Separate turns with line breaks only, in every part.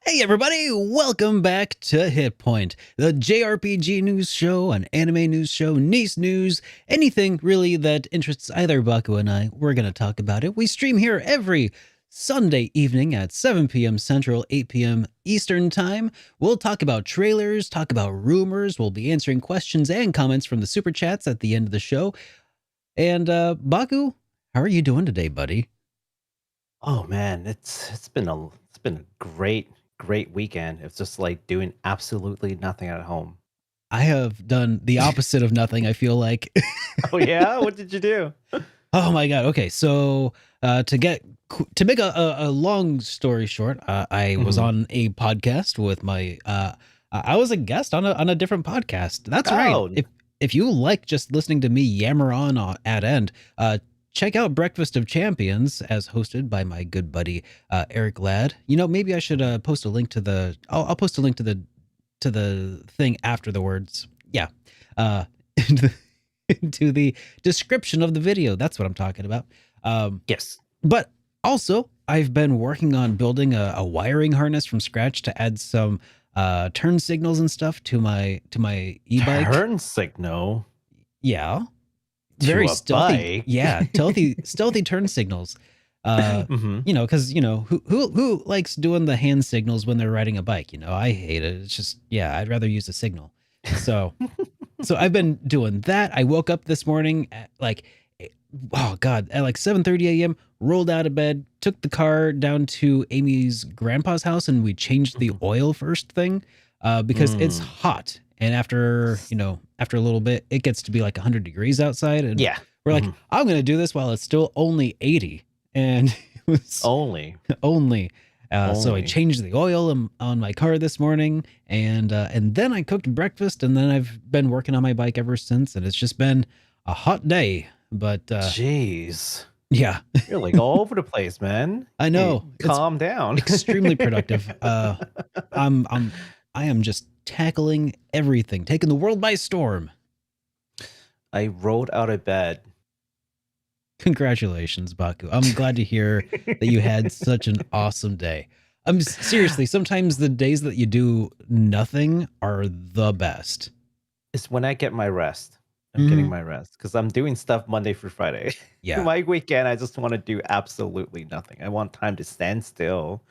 Hey everybody, welcome back to HitPoint, the JRPG news show, an anime news show, niece news, anything really that interests either Baku and I, we're going to talk about it. We stream here every Sunday evening at 7 p.m. Central, 8 p.m. Eastern Time. We'll talk about trailers, talk about rumors, we'll be answering questions and comments from the super chats at the end of the show. And Baku, how are you doing today, buddy?
Oh man, it's been a great weekend. It's just like doing absolutely nothing at home.
I have done the opposite of nothing, I feel like.
Oh yeah, what did you do?
Oh my god. Okay, so to make a long story short, I was
Mhm.
on a podcast with my I was a guest on a different podcast. That's right.
Oh,
If you like just listening to me yammer on at end, check out Breakfast of Champions as hosted by my good buddy Eric Ladd. You know, maybe I should post a link to the I'll post a link to the thing after the words. Yeah. Uh into the description of the video. That's what I'm talking about.
yes.
But also, I've been working on building a wiring harness from scratch to add some turn signals and stuff to my e-bike.
Turn signal
Yeah, very
to a
stealthy.
bike.
Yeah, stealthy turn signals.
hmm
Because who likes doing the hand signals when they're riding a bike? I hate it. It's just I'd rather use a signal. So so I've been doing that. I woke up this morning at oh god, at like 7:30 a.m., rolled out of bed, took the car down to Amy's grandpa's house, and we changed the oil first thing because it's
Mm.
hot. And after a little bit, it gets to be like 100 degrees outside. And
Yeah.
we're like,
Mhm.
I'm going to do this while it's still only 80. And it was
Only.
only. So I
Only.
changed the oil on my car this morning, and then I cooked breakfast, and then I've been working on my bike ever since, and it's just been a hot day. But
Jeez.
yeah,
You're like all over the place, man.
I
Hey,
know it's
calm down.
extremely productive. I'm I'm I am just tackling everything, taking the world by storm.
I rolled out of bed.
Congratulations, Baku. I'm glad to hear that you had such an awesome day. Seriously, sometimes the days that you do nothing are the best.
It's when I get my rest. I'm getting
Mhm.
my rest because I'm doing stuff Monday through Friday.
Yeah.
My weekend, I just want to do absolutely nothing. I want time to stand still.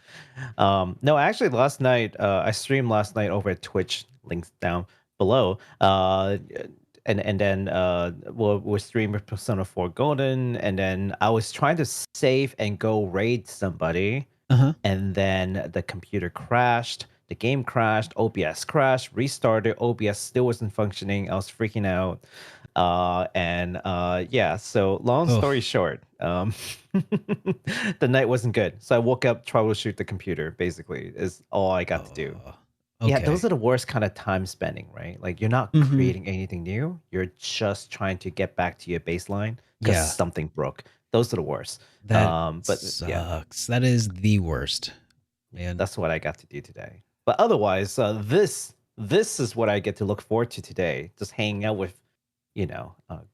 No, actually, last night I streamed last night over at Twitch. Links down below. And then we're streaming Persona 4 Golden, and then I was trying to save and go raid somebody,
Uh-huh.
and then the computer crashed. The game crashed, OBS crashed, restarted, OBS still wasn't functioning. I was freaking out. Yeah, so long
Oh.
story short, the night wasn't good. So I woke up, troubleshoot the computer, basically, is all I got to do.
Oh.
Yeah, those
Okay.
are the worst kind of time spending, right? Like you're not
Mhm.
creating anything new. You're just trying to get back to your baseline because
Yeah.
something broke. Those are the worst.
That
But yeah,
sucks. That is the worst.
yeah,
Man.
that's what I got to do today. But otherwise, this is what I get to look forward to today. Just hanging out with,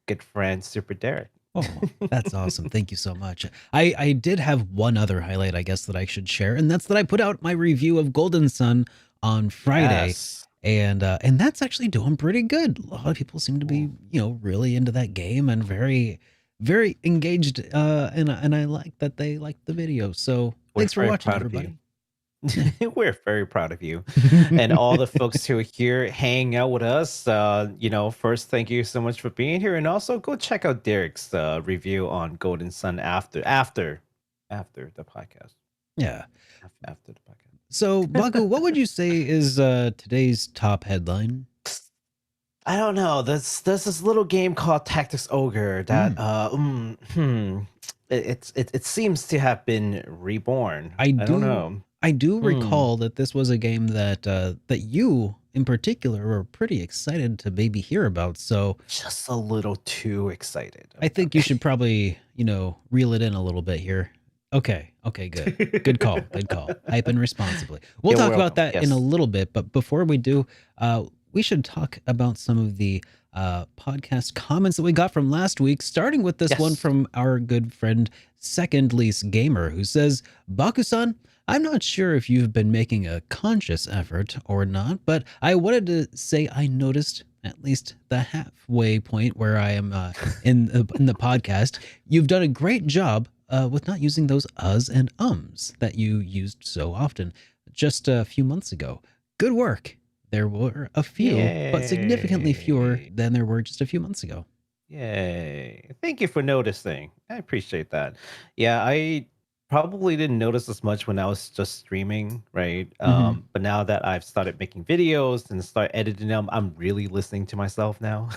good friend SuperDerek.
Oh, that's awesome. Thank you so much. I did have one other highlight, I guess, that I should share, and that's that I put out my review of Golden Sun on Friday,
Yes.
and that's actually doing pretty good. A lot of people seem to be,
Ooh,
really into that game and very, very engaged. And I like that they liked the video. So
we're
thanks for
very
watching,
proud of you.
everybody. Yeah.
We're very proud of you. And all the folks who are here hanging out with us, first, thank you so much for being here. And also go check out Derek's review on Golden Sun after the podcast.
Yeah.
After the podcast.
So, Baku, what would you say is today's top headline?
I don't know. There's this little game called Tactics Ogre that
Mm.
it seems to have been reborn.
I
I don't
do
know.
I do
Hmm.
recall that this was a game that you in particular were pretty excited to maybe hear about. So
Just a little too excited
I
about
think you should probably, reel it in a little bit here. Okay. Okay, good. Good call.
it.
Good call. Hype and responsibly. We'll
You're
talk about
welcome.
that in a
Yes.
little bit, but before we do, we should talk about some of the podcast comments that we got from last week, starting with this one
Yes.
from our good friend Second Lease Gamer, who says, Baku-san, I'm not sure if you've been making a conscious effort or not, but I wanted to say I noticed at least the halfway point where I am in the podcast. You've done a great job with not using those uhs and ums that you used so often just a few months ago. Good work. There were a few, but significantly fewer
Yay.
than there were just a few months ago.
Yay. Thank you for noticing. I appreciate that. Yeah, I probably didn't notice as much when I was just streaming, right?
Hmm.
But now that I've started making videos and start editing them, I'm really listening to myself now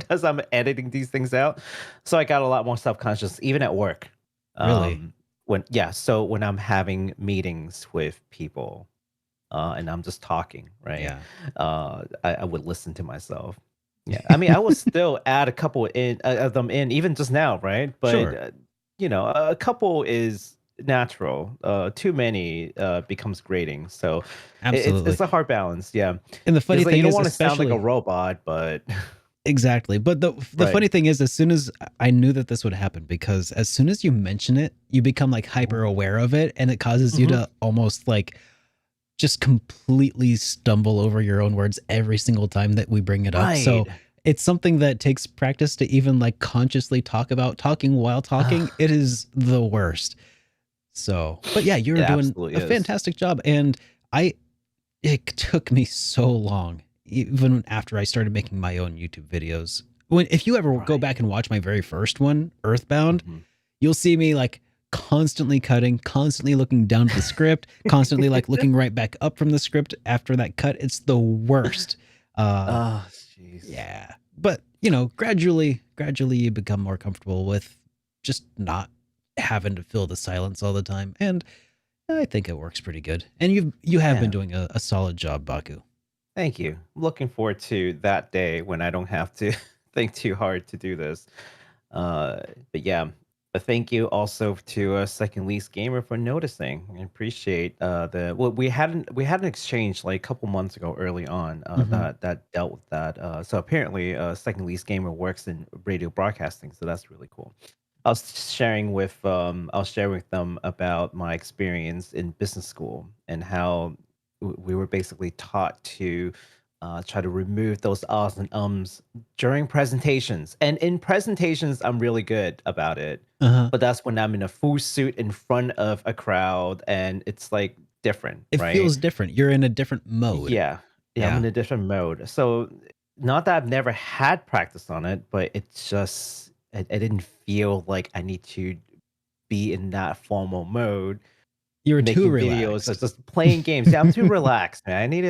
as I'm editing these things out. So I got a lot more self-conscious, even at work.
Really?
So when I'm having meetings with people, and I'm just talking, right?
Yeah.
I would listen to myself. Yeah, I mean, I will still add a couple in of them in even just now, right? But
Sure.
a couple is natural. Too many becomes grating. So
Absolutely.
it's a hard balance. Yeah,
And the funny
it's like you
thing
don't
is,
want to sound like a
especially
robot, but
exactly. But the
right.
funny thing is, as soon as I knew that this would happen, because as soon as you mention it, you become like hyper aware of it, and it causes you
Mm-hmm.
to almost like just completely stumble over your own words every single time that we bring it up.
Right.
So it's something that takes practice to even like consciously talk about talking while talking. It is the worst. So, but yeah,
It
you're doing
absolutely
a
is.
fantastic job. And I, it took me so long, even after I started making my own YouTube videos. If you ever go
Right.
back and watch my very first one, Earthbound,
Mhm.
you'll see me like constantly cutting, constantly looking down at the script, constantly like looking right back up from the script after that cut. It's the worst. Uh,
Oh, jeez.
yeah, but gradually you become more comfortable with just not having to fill the silence all the time, and I think it works pretty good. And you have been
Yeah.
doing a solid job, Baku.
Thank you. I'm looking forward to that day when I don't have to think too hard to do this. Uh, but yeah, but thank you also to Second Least Gamer for noticing. I appreciate well we had an exchange like a couple months ago early on
Hmm.
that dealt with that. So apparently Second Least Gamer works in radio broadcasting, so that's really cool. I was sharing with them about my experience in business school and how we were basically taught to try to remove those ahs and ums during presentations. And in presentations, I'm really good about it.
Uh-huh.
But that's when I'm in a full suit in front of a crowd and it's like different,
It
right?
feels different. You're in a different mode.
Yeah. Yeah, I'm
Yeah.
in a different mode. So not that I've never had practice on it, but it's just I didn't feel like I need to be in that formal mode
You're too
making videos or
relaxed.
just playing games. Yeah, I'm too relaxed, man. I need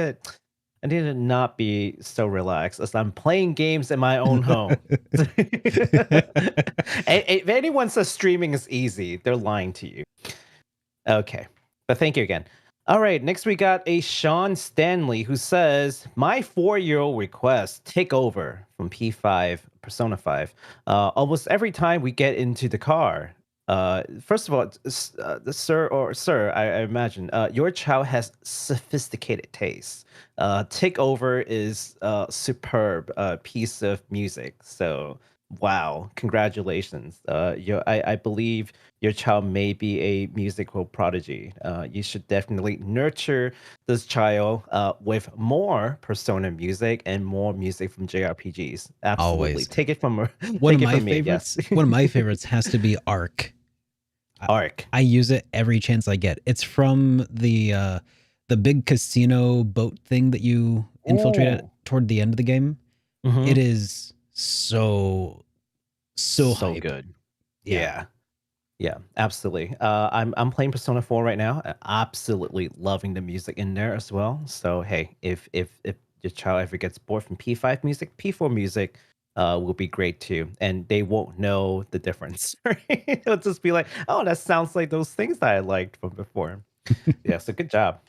to not be so relaxed as I'm playing games in my own home. If anyone says streaming is easy, they're lying to you. Okay. But thank you again. All right. Next, we got a Sean Stanley who says, my 4-year-old request take over from P5, Persona 5. Almost every time we get into the car. First of all, sir, I imagine your child has sophisticated taste. Take over is a superb piece of music. So, wow, congratulations. I believe your child may be a musical prodigy. You should definitely nurture this child with more Persona music and more music from JRPGs. Absolutely,
Always.
take it from her.
One of
Take it
my
from me. Yes.
favorites, one of my favorites has to be Arc. I,
Arc.
I use it every chance I get. It's from the big casino boat thing that you infiltrate at
Ooh.
toward the end of the game. It
Hmm.
is so
So
hype.
good.
Yeah.
Yeah. Yeah, absolutely. I'm playing Persona 4 right now. Absolutely loving the music in there as well. So hey, if your child ever gets bored from P5 music, P4 music will be great too. And they won't know the difference. Right? They'll just be like, oh, that sounds like those things that I liked from before. Yeah, so good job.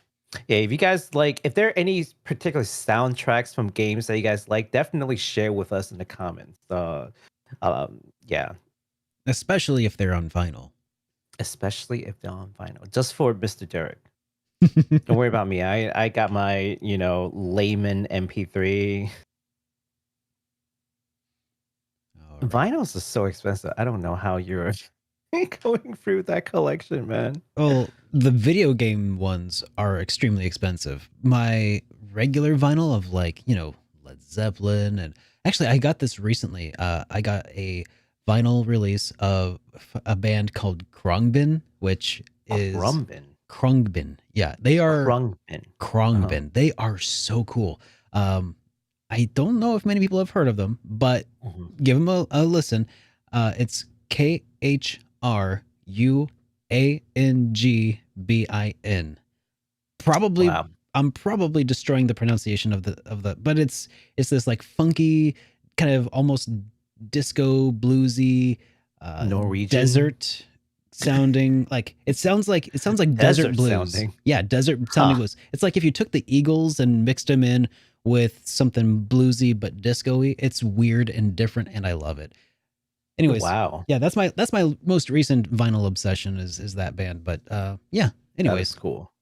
Yeah, if you guys like, if there are any particular soundtracks from games that you guys like, definitely share with us in the comments. Yeah,
Especially if they're on vinyl.
especially if they're on vinyl. Just for Mr. Derek. Don't worry about me. I got my, layman MP3.
All right.
Vinyls are so expensive. I don't know how you're going through that collection, man.
Well, the video game ones are extremely expensive. My regular vinyl of like, Led Zeppelin, and actually I got this recently. I got a vinyl release of a band called Khruangbin, which is
Crumbin.
Khruangbin. Yeah, they are
Krungbin.
Khruangbin. They are so cool. I don't know if many people have heard of them, but give them a listen. It's KHRUANGBIN. Probably,
Wow.
I'm probably destroying the pronunciation of but it's this like funky, kind of almost disco bluesy,
Norwegian?
desert sounding. Like it sounds like desert
Desert
blues.
sounding.
Yeah, desert sounding
Huh.
blues. It's like if you took the Eagles and mixed them in with something bluesy but disco-y. It's weird and different, and I love it. Anyways,
Wow.
yeah, that's my most recent vinyl obsession is that band. But yeah.
That
Anyways,
is cool.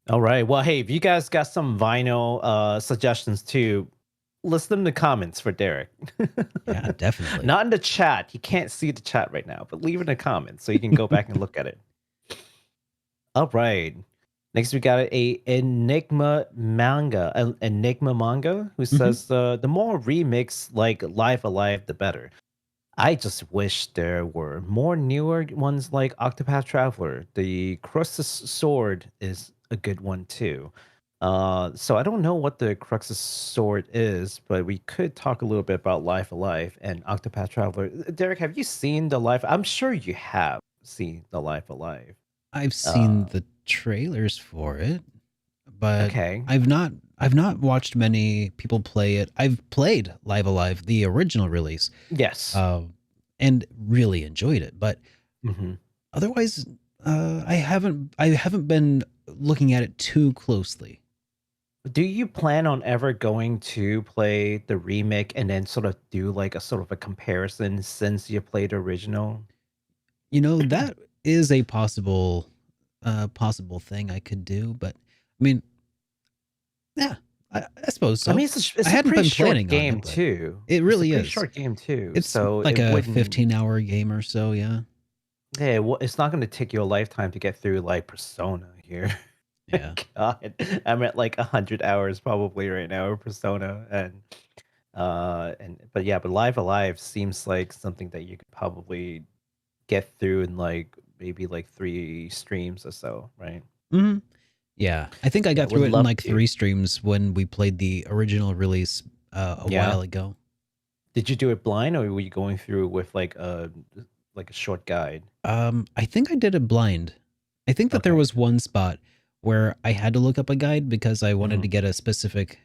All right. Well, hey, if you guys got some vinyl suggestions too, list them in the comments for Derek.
yeah, definitely.
Not in the chat. You can't see the chat right now, but leave it in the comments so you can go back and look at it. All right. Next, we got a Enigma manga, who says the more remix like Live Alive, the better. I just wish there were more newer ones like Octopath Traveler. The Crux's Sword is a good one too. So I don't know what the Crux's Sword is, but we could talk a little bit about Life Alive and Octopath Traveler. Derek, have you seen the Life? I'm sure you have seen the Life Alive.
I've seen the trailers for it, but
Okay.
I've not watched many people play it. I've played Live Alive, the original release,
Yes.
and really enjoyed it. But
Mhm.
otherwise, I haven't been looking at it too closely.
Do you plan on ever going to play the remake and then sort of do like a sort of a comparison since you played the original?
That is a possible thing I could do, but I mean, yeah, I suppose so.
I mean, it's
I
a
hadn't
pretty
been
short
planning on
game
it, but
too.
it really
It's a pretty
is.
short game too.
It's
So
like
it
a
wouldn't.
15-hour game or so, yeah.
Yeah, well, it's not going to take you a lifetime to get through like Persona here.
Yeah.
God, I'm at like 100 hours probably right now of Persona, but yeah, but Live Alive seems like something that you could probably get through in like maybe like 3 streams or so, right?
Hmm. Yeah. I think I
Yeah,
got
would
through it in
love
like
to.
3 streams when we played the original release a
Yeah.
while ago.
Did you do it blind or were you going through with like a short guide?
I think I did it blind. I think that there
Okay.
was one spot where I had to look up a guide because I wanted to get a specific,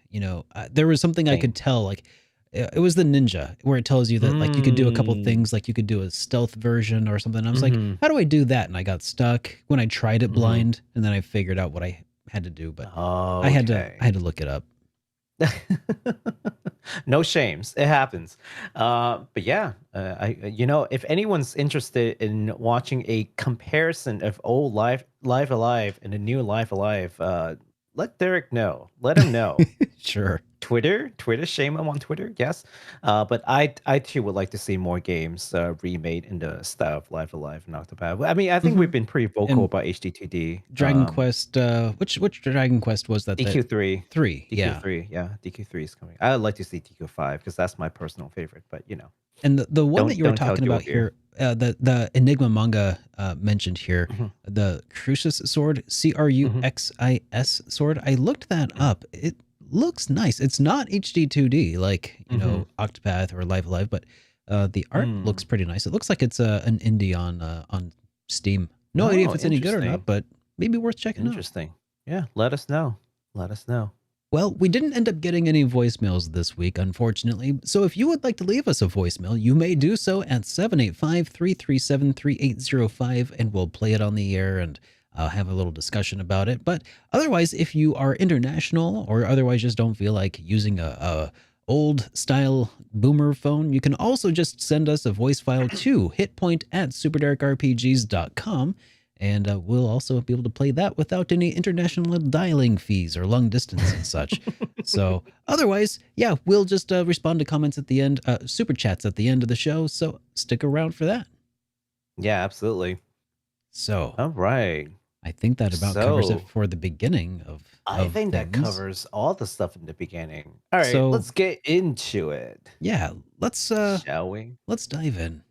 there was something I
Thing.
could tell, like it was the ninja where it tells you that like you could do a couple
Mm.
things, like you could do a stealth version or something. I was like,
Mhm.
how do I do that? And I got stuck when I tried it
Mhm.
blind, and then I figured out what I had to do, but
Oh,
I had to look it up.
No shames. It happens. But yeah, if anyone's interested in watching a comparison of old Live Alive and the new Live Alive, let Derek know. Let him know.
Sure.
Twitter, shame him on Twitter, yes. But I too would like to see more games remade in the style of Live Alive and Octopath. I mean, I think we've been pretty vocal
And
about HD2D.
Dragon Quest, which Dragon Quest was that?
DQ3.
3, yeah.
DQ3, yeah. DQ3 is coming. I would like to see DQ5 because that's my personal favorite, but
And the one that you were
don't tell
talking about
Dual Gear.
here, the Enigma manga mentioned here, the Crux's Sword, Cruxis sword. I looked that up. It looks nice. It's not HD2D like Octopath or Live Alive, but the art looks pretty nice. It looks like it's an indie on Steam. No idea if it's any good or not, but maybe worth checking out.
Interesting. Yeah, let us know. Let us know.
Well, we didn't end up getting any voicemails this week, unfortunately. So if you would like to leave us a voicemail, you may do so at 785-337-3805, and we'll play it on the air and have a little discussion about it. But otherwise, if you are international or otherwise just don't feel like using a old style boomer phone, you can also just send us a voice file to hitpoint@superderekrpgs.com. And we'll also be able to play that without any international dialing fees or long distance and such. So otherwise, yeah, we'll just respond to comments at the end, super chats at the end of the show. So stick around for that.
Yeah, absolutely.
So
All right.
I think that about covers it
So
for the beginning
I
of
think that
things.
covers all the stuff in the beginning. All right,
So
let's get into it,
yeah, let's
shall we?
dive in.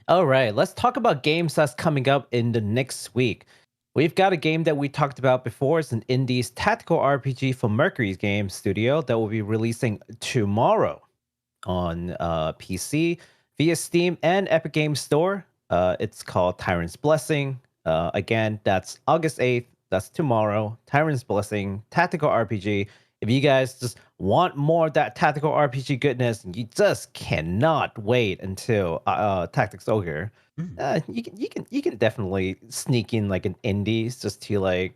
All right, let's talk about games that's coming up in the next week. We've got a game that we talked about before. It's an indies tactical RPG from Mercury's Game Studio that will be releasing tomorrow on PC via Steam and Epic Games Store. It's called Tyrant's Blessing. Again, that's August 8th. That's tomorrow. Tyrant's Blessing, tactical RPG. If you guys just want more of that tactical RPG goodness, and you just cannot wait until Tactics Ogre,
Mm.
you can definitely sneak in like an indies just to like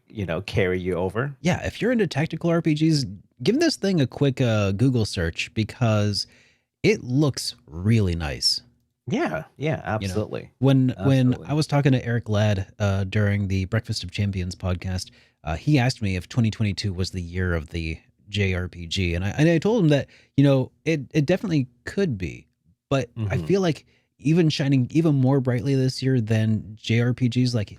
carry you over.
Yeah, if you're into tactical RPGs, give this thing a quick Google search because it looks really nice.
Yeah,
You know,
absolutely,
when I
absolutely.
was talking to Eric Ladd during the Breakfast of Champions podcast, he asked me if 2022 was the year of the JRPG, and I told him that it definitely could be, but I
Hmm.
feel like even shining even more brightly this year than JRPGs, like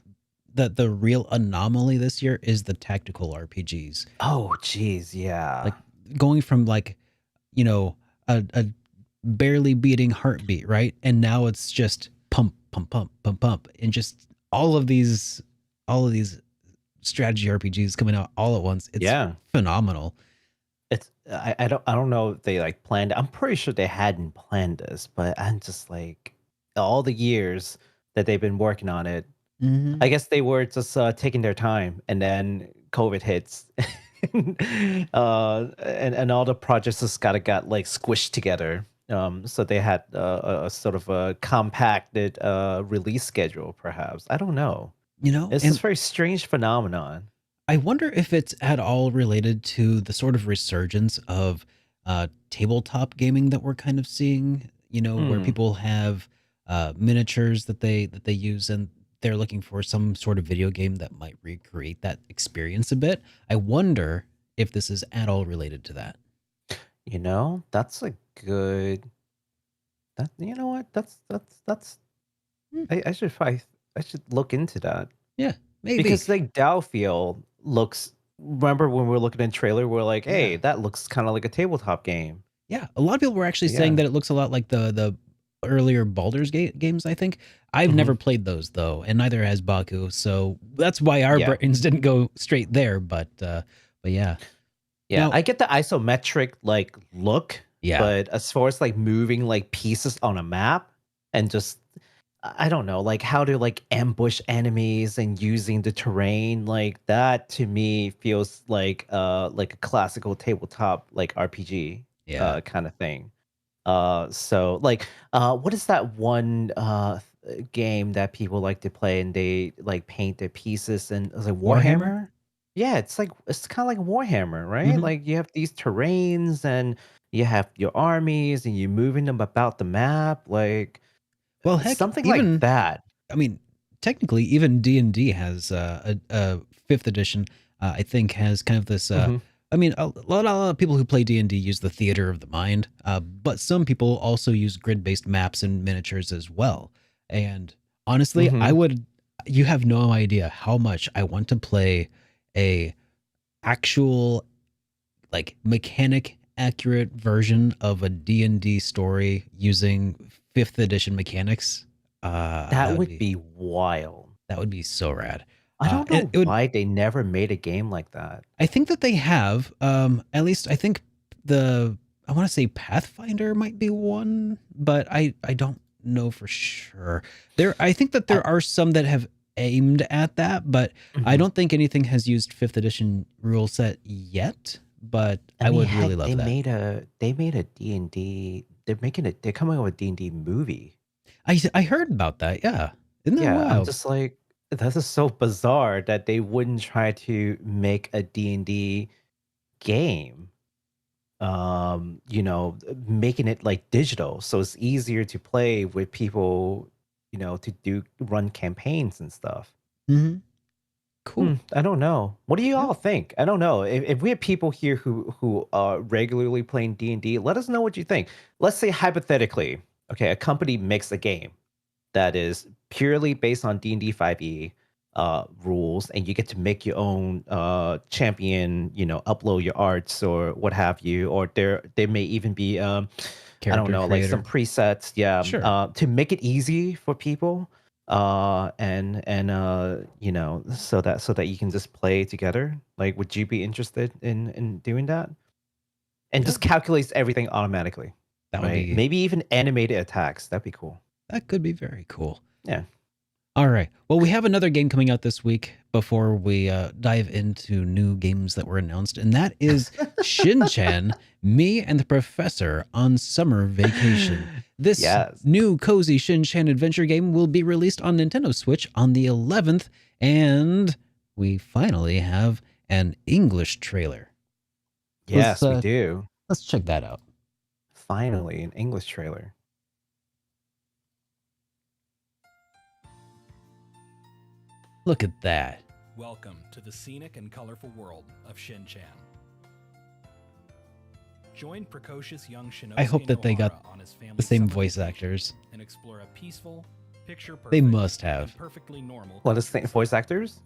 the real anomaly this year is the tactical RPGs,
Oh, geez, yeah.
like going from like you know a barely beating heartbeat, right? And now it's just pump, pump, pump, pump, pump, and just all of these strategy RPGs coming out all at once. It's
Yeah.
phenomenal.
I don't know if they like planned. I'm pretty sure they hadn't planned this, but I'm just like all the years that they've been working on it.
Hmm.
I guess they were just taking their time, and then COVID hits, and all the projects just got like squished together. So they had a sort of a compacted release schedule, perhaps. I don't know. It's this
And
very strange phenomenon.
I wonder if it's at all related to the sort of resurgence of tabletop gaming that we're kind of seeing, where
Hmm.
people have miniatures that they use and they're looking for some sort of video game that might recreate that experience a bit. I wonder if this is at all related to that.
That's a good. That you know what? That's.
Hmm,
I should look into that
yeah, maybe.
because like Dowfield looks. Remember when we were looking at the trailer, we're like, hey,
Yeah.
that looks kind of like a tabletop game.
Yeah, a lot of people were actually saying
Yeah.
that it looks a lot like the earlier Baldur's Gate games, I think. I've
Hmm.
never played those though, and neither has Baku, so that's why our
Yeah.
brains didn't go straight there, but yeah.
Yeah.
Now,
I get the isometric like look,
yeah.
but as far as like moving like pieces on a map and just I don't know, like how to like ambush enemies and using the terrain like that to me feels like a classical tabletop like RPG
Yeah.
kind of thing. So like what is that one game that people like to play and they like paint their pieces and it's like
Warhammer?
Warhammer? Yeah, it's kind of like Warhammer, right?
Mhm.
Like you have these terrains and you have your armies and you're moving them about the map like
Well, heck,
something like
even
that.
I mean, technically even D&D has a 5th edition I think has kind of this
Mhm.
I mean, a lot of people who play D&D use the theater of the mind, but some people also use grid-based maps and miniatures as well. And honestly,
Mhm.
you have no idea how much I want to play a actual like mechanic accurate version of a D&D story using 5th edition mechanics.
That would be wild.
That would be so rad.
I don't
And
know
it would
why they never made a game like that.
I think that they have at least I think the I want to say Pathfinder might be one, but I don't know for sure. I think that
I,
there are some that have aimed at that, but I
mhm.
don't think anything has used 5th edition rule set yet, but
I
I
mean,
would really
heck,
love
they
that.
made a D&D. They're coming up with D&D movie.
I heard about that. Yeah. Isn't that
Yeah, I'm
wild?
just like, this is so bizarre that they wouldn't try to make a D&D game. Making it like digital, so it's easier to play with people, to do run campaigns and stuff.
Mm-hmm. Cool.
I don't know. What do you
Yeah.
all think? I don't know. If we have people here who are regularly playing D&D, let us know what you think. Let's say hypothetically, okay, a company makes a game that is purely based on D&D 5e rules, and you get to make your own champion, upload your arts or what have you, or there may even be I don't
Character
know, like some
creator.
presets, yeah,
Sure.
to make it easy for people, so that you can just play together. Like, would you be interested in doing that? And
Yeah.
just calculates everything automatically,
That would
right?
be
Maybe even animated attacks. That'd be cool.
that could be very cool.
Yeah.
All right. Well, we have another game coming out this week before we dive into new games that were announced, and that is Shin-Chan, Me and the Professor on Summer Vacation. This
Yes.
new cozy Shin-Chan adventure game will be released on Nintendo Switch on the 11th, and we finally have an English trailer.
Yes, we do.
Let's check that out.
Finally, an English trailer.
Look at that.
Welcome to the scenic and colorful world of Shin-Chan. Join precocious young Shinosuke
I hope that they got
Nohara on his
the
family's
same
summer
voice
vacation
actors.
and explore a peaceful, picture-perfect,
They must have.
and perfectly normal
What is voice actors?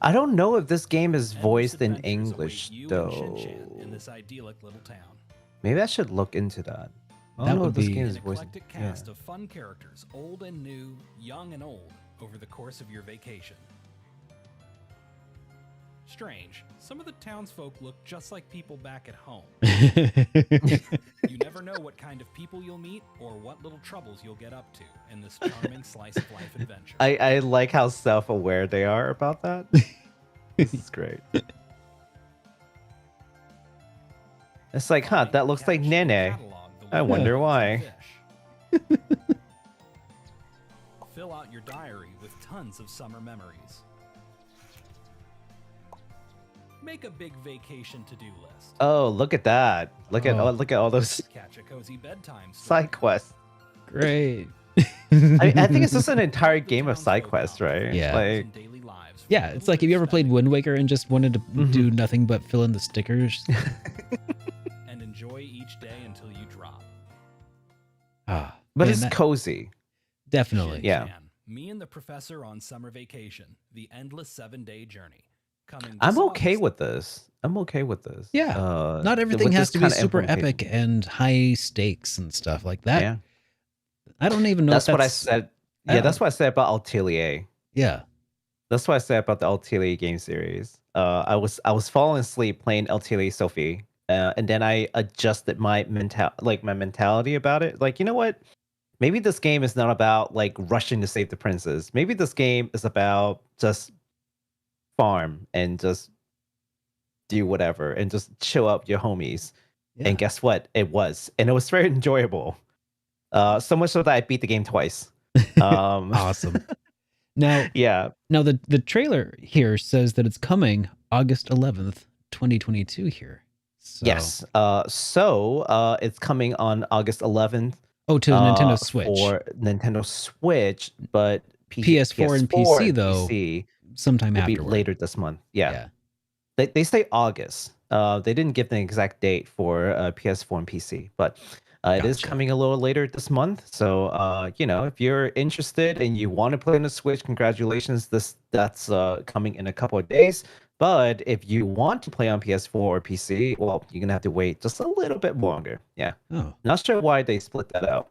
I don't know if this game is
Endless
voiced in
adventures await
English
you and
though.
Shin-Chan in this idyllic little town.
Maybe I should look into that. I
That
don't know
would
if this
be-
game
An
is voiced.
eclectic
Yeah.
cast of fun characters, old and new, young and old, over the course of your vacation. Strange, some of the townsfolk look just like people back at home. You never know what kind of people you'll meet or what little troubles you'll get up to in this charming slice of life adventure.
I like how self-aware they are about that. This is great. It's like, huh, that looks like
Caption and
Nene.
catalog the
I
little
wonder
birds
why.
and fish. Fill out your diary with tons of summer memories. Make a big vacation to-do list.
Oh, look at that. Look at
Oh.
look at all those
Catch a cozy bedtime story.
side quests.
Great.
I think it's just an entire game of side quests, right?
Yeah.
Like,
And daily lives for
Yeah,
little
it's like, have you ever played
spending
Wind Waker and just wanted to do nothing but fill in the stickers?
and enjoy each day until you drop.
Ah,
but
man,
it's
that-
cozy.
definitely.
Yeah.
Shin-Chan, Me and the Professor on Summer Vacation, the endless 7-day journey. Coming
I'm
this
okay
August.
with this. I'm okay with this.
Yeah. Not
with
everything has
this
to be
kinda
super
implementation.
epic and high stakes and stuff like that.
Yeah.
I don't even know
That's
if
what I
that's
said.
I
Yeah,
don't-
that's what I said about Atelier.
Yeah.
That's what I said about the Atelier game series. I was falling asleep playing Atelier Sophie, and then I adjusted my mentality about it. Like, you know what? Maybe this game is not about like rushing to save the princess. Maybe this game is about just farm and just do whatever and just chill out with your homies.
Yeah.
And guess what? It was very enjoyable. So much so that I beat the game twice.
Awesome. Now,
Yeah.
the trailer here says that it's coming August 11th, 2022 here. So,
Yes. It's coming on August 11th.
Oh, to the Nintendo Switch.
For Nintendo Switch, but
PS4 and PC, though,
PC
sometime
will be
afterward.
later this month. Yeah. They say August. They didn't give the exact date for PS4 and PC, but it is
Gotcha.
coming a little later this month. So if you're interested and you want to play on the Switch, congratulations. That's coming in a couple of days. But if you want to play on PS4 or PC, well, you're gonna have to wait just a little bit longer. Yeah,
Oh.
not sure why they split that out.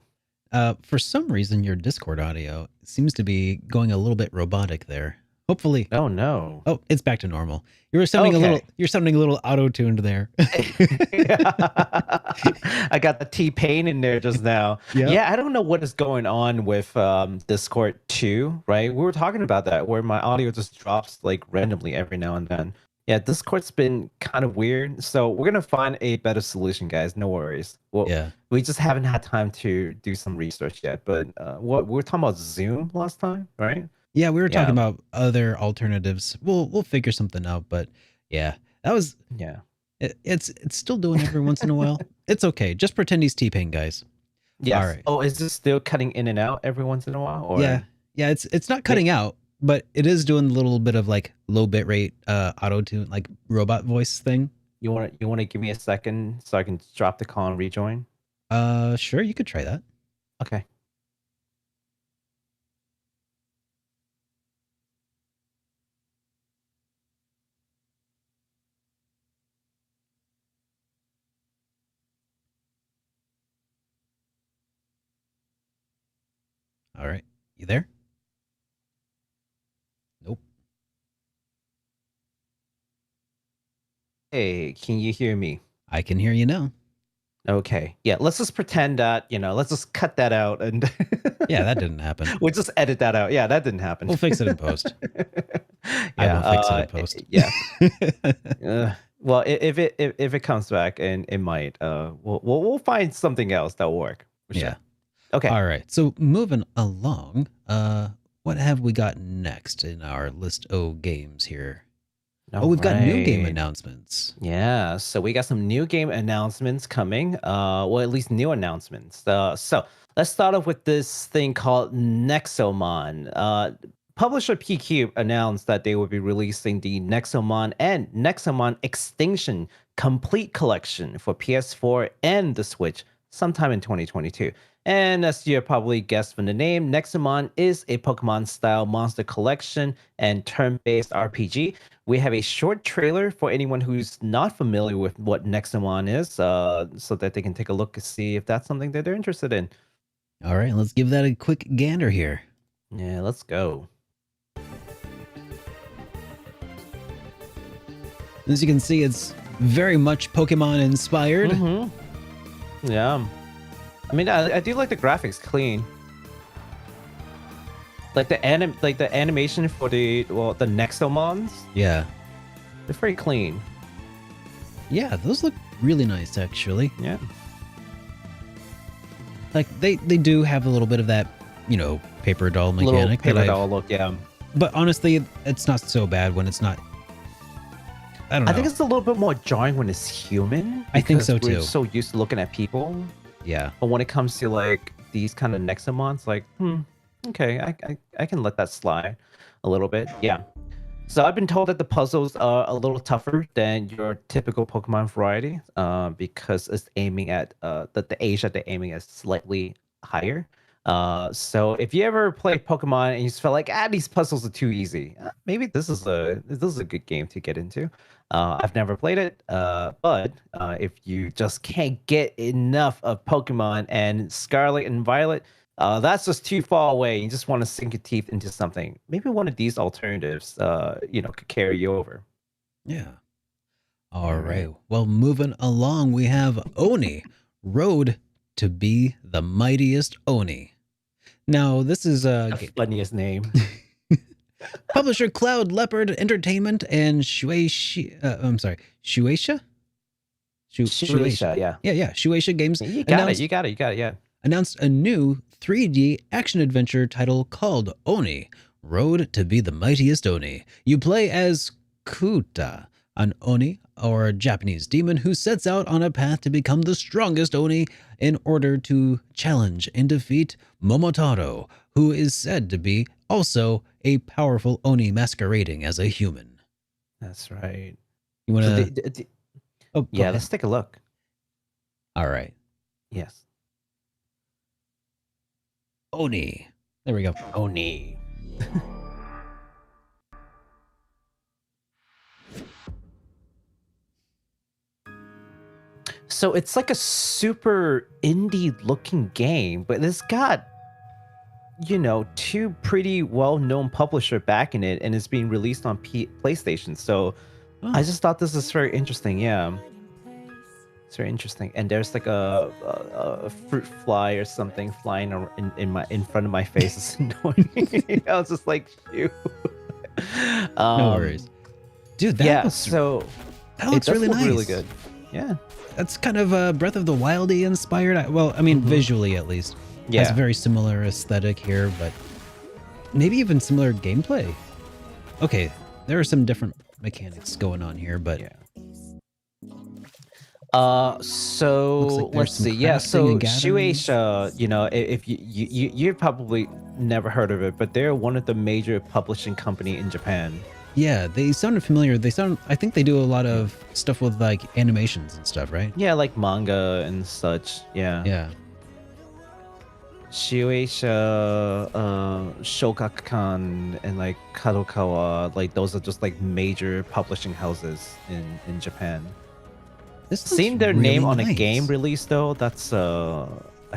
For some reason, your Discord audio seems to be going a little bit robotic there. Hopefully.
Oh no.
Oh, it's back to normal. You're sounding
Okay.
a little auto-tuned there.
I got the T-Pain in there just now.
Yep.
Yeah, I don't know what is going on with Discord 2, right? We were talking about that, where my audio just drops like randomly every now and then. Yeah, Discord's been kind of weird. So we're going to find a better solution, guys. No worries. Well,
Yeah.
we just haven't had time to do some research yet. But we were talking about Zoom last time, right?
Yeah, we were talking
Yeah.
about other alternatives. We'll figure something out, but yeah, that was
Yeah.
it's still doing every once in a while. It's okay. Just pretend he's T-Pain, guys.
Yes.
All right.
Oh, is this still cutting in and out every once in a while? Or?
Yeah. Yeah, it's not cutting out. but it is doing a little bit of like low bitrate auto tune, like robot voice thing.
You want to give me a second so I can drop the call and rejoin?
Sure, you could try that.
Okay.
All right, you there? Nope.
Hey, can you hear me?
I can hear you now.
Okay. Yeah, let's just pretend that, let's just cut that out and
Yeah, that didn't happen.
we'll just edit that out. Yeah, that didn't happen.
We'll fix it in post.
Yeah,
I will fix it in post.
Yeah. Well, if it comes back, and it might, we'll find something else that'll work. For sure.
Yeah.
Okay.
All right. So moving along, what have we got next in our list of games here? We've got new game
Alright.
announcements.
Yeah, so we got some new game announcements coming. Well, at least new announcements. So let's start off with this thing called Nexomon. Publisher PQ announced that they will be releasing the Nexomon and Nexomon Extinction Complete Collection for PS4 and the Switch sometime in 2022. And as you probably guessed from the name, Nexomon is a Pokemon-style monster collection and turn-based RPG. We have a short trailer for anyone who's not familiar with what Nexomon is, so that they can take a look and see if that's something that they're interested in.
All right, let's give that a quick gander here.
Yeah, let's go.
As you can see, it's very much Pokemon inspired.
Mm-hmm. Yeah. I mean, I do like the graphics clean. Like the animation for the Nexomons,
Yeah.
they're very clean.
Yeah, those look really nice, actually.
Yeah.
Like, they do have a little bit of that, paper doll
Little
mechanic.
paper doll look, yeah.
But honestly, it's not so bad when it's not. I don't know.
I think it's a little bit more jarring when it's human.
I think
because
so,
we're
too.
so used to looking at people.
Yeah.
But when it comes to like these kind of Nexomons, like, okay, I can let that slide a little bit. Yeah. So I've been told that the puzzles are a little tougher than your typical Pokemon variety, because it's aiming at the age that they're aiming at slightly higher. So if you ever play Pokemon and you just felt like these puzzles are too easy, maybe this is a good game to get into. I've never played it, but if you just can't get enough of Pokemon and Scarlet and Violet, that's just too far away. You just want to sink your teeth into something. Maybe one of these alternatives, could carry you over.
Yeah. All right. Well, moving along, we have Oni, Road to be the Mightiest Oni. Now, this is
The funniest name.
publisher Cloud Leopard Entertainment and Shueisha. Shueisha?
Shueisha, yeah.
Yeah, Shueisha Games
You got it, yeah.
announced a new 3D action-adventure title called Oni, Road to be the Mightiest Oni. You play as Kuta, an Oni, or a Japanese demon who sets out on a path to become the strongest Oni in order to challenge and defeat Momotaro, who is said to be also a powerful Oni masquerading as a human.
That's right.
You want
So
to...
yeah, let's take a look.
All right.
Yes.
Oni. There we go.
Oni. So it's like a super indie looking game, but it's got, two pretty well-known publisher backing it, and it's being released on PlayStation. So I just thought this is very interesting. Yeah. It's very interesting. And there's like a fruit fly or something flying in front of my face. It's annoying. I was just like, shoot.
No worries. Dude, that looks really nice.
Really good. Yeah.
That's kind of Breath of the Wildy inspired. Well, I mean, visually at least.
Yeah.
Has very similar aesthetic here, but maybe even similar gameplay. Okay, there are some different mechanics going on here, but
yeah. So
like
let's
some
see. Yeah,
crafting
so
and gathering.
Shueisha, if you probably never heard of it, but they're one of the major publishing company in Japan.
Yeah, they sounded familiar. I think they do a lot of stuff with like animations and stuff, right?
Yeah, like manga and such. Yeah.
Yeah.
Shueisha, Shogakukan, and like Kadokawa, like those are just like major publishing houses in Japan.
This looks
Seeing their
really
name on a
nice.
game release though, that's I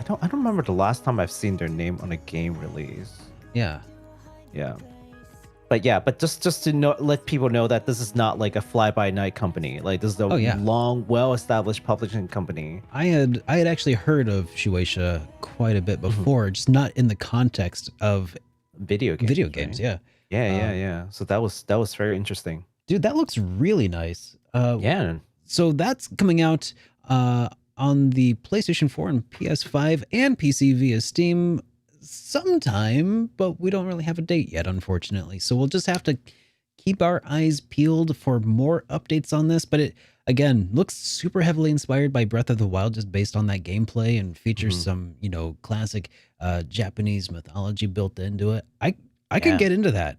don't remember the last time I've seen their name on a game release.
Yeah.
Yeah. But just to let people know that this is not like a fly-by-night company. Like this is a long, well-established publishing company.
I had actually heard of Shueisha quite a bit before, just not in the context of
video games.
Yeah.
Yeah. So that was very interesting.
Dude, that looks really nice.
Yeah.
So that's coming out on the PlayStation 4 and PS5 and PC via Steam sometime, but we don't really have a date yet, unfortunately. So we'll just have to keep our eyes peeled for more updates on this. But it, again, looks super heavily inspired by Breath of the Wild, just based on that gameplay, and features some, classic Japanese mythology built into it. I could get into that.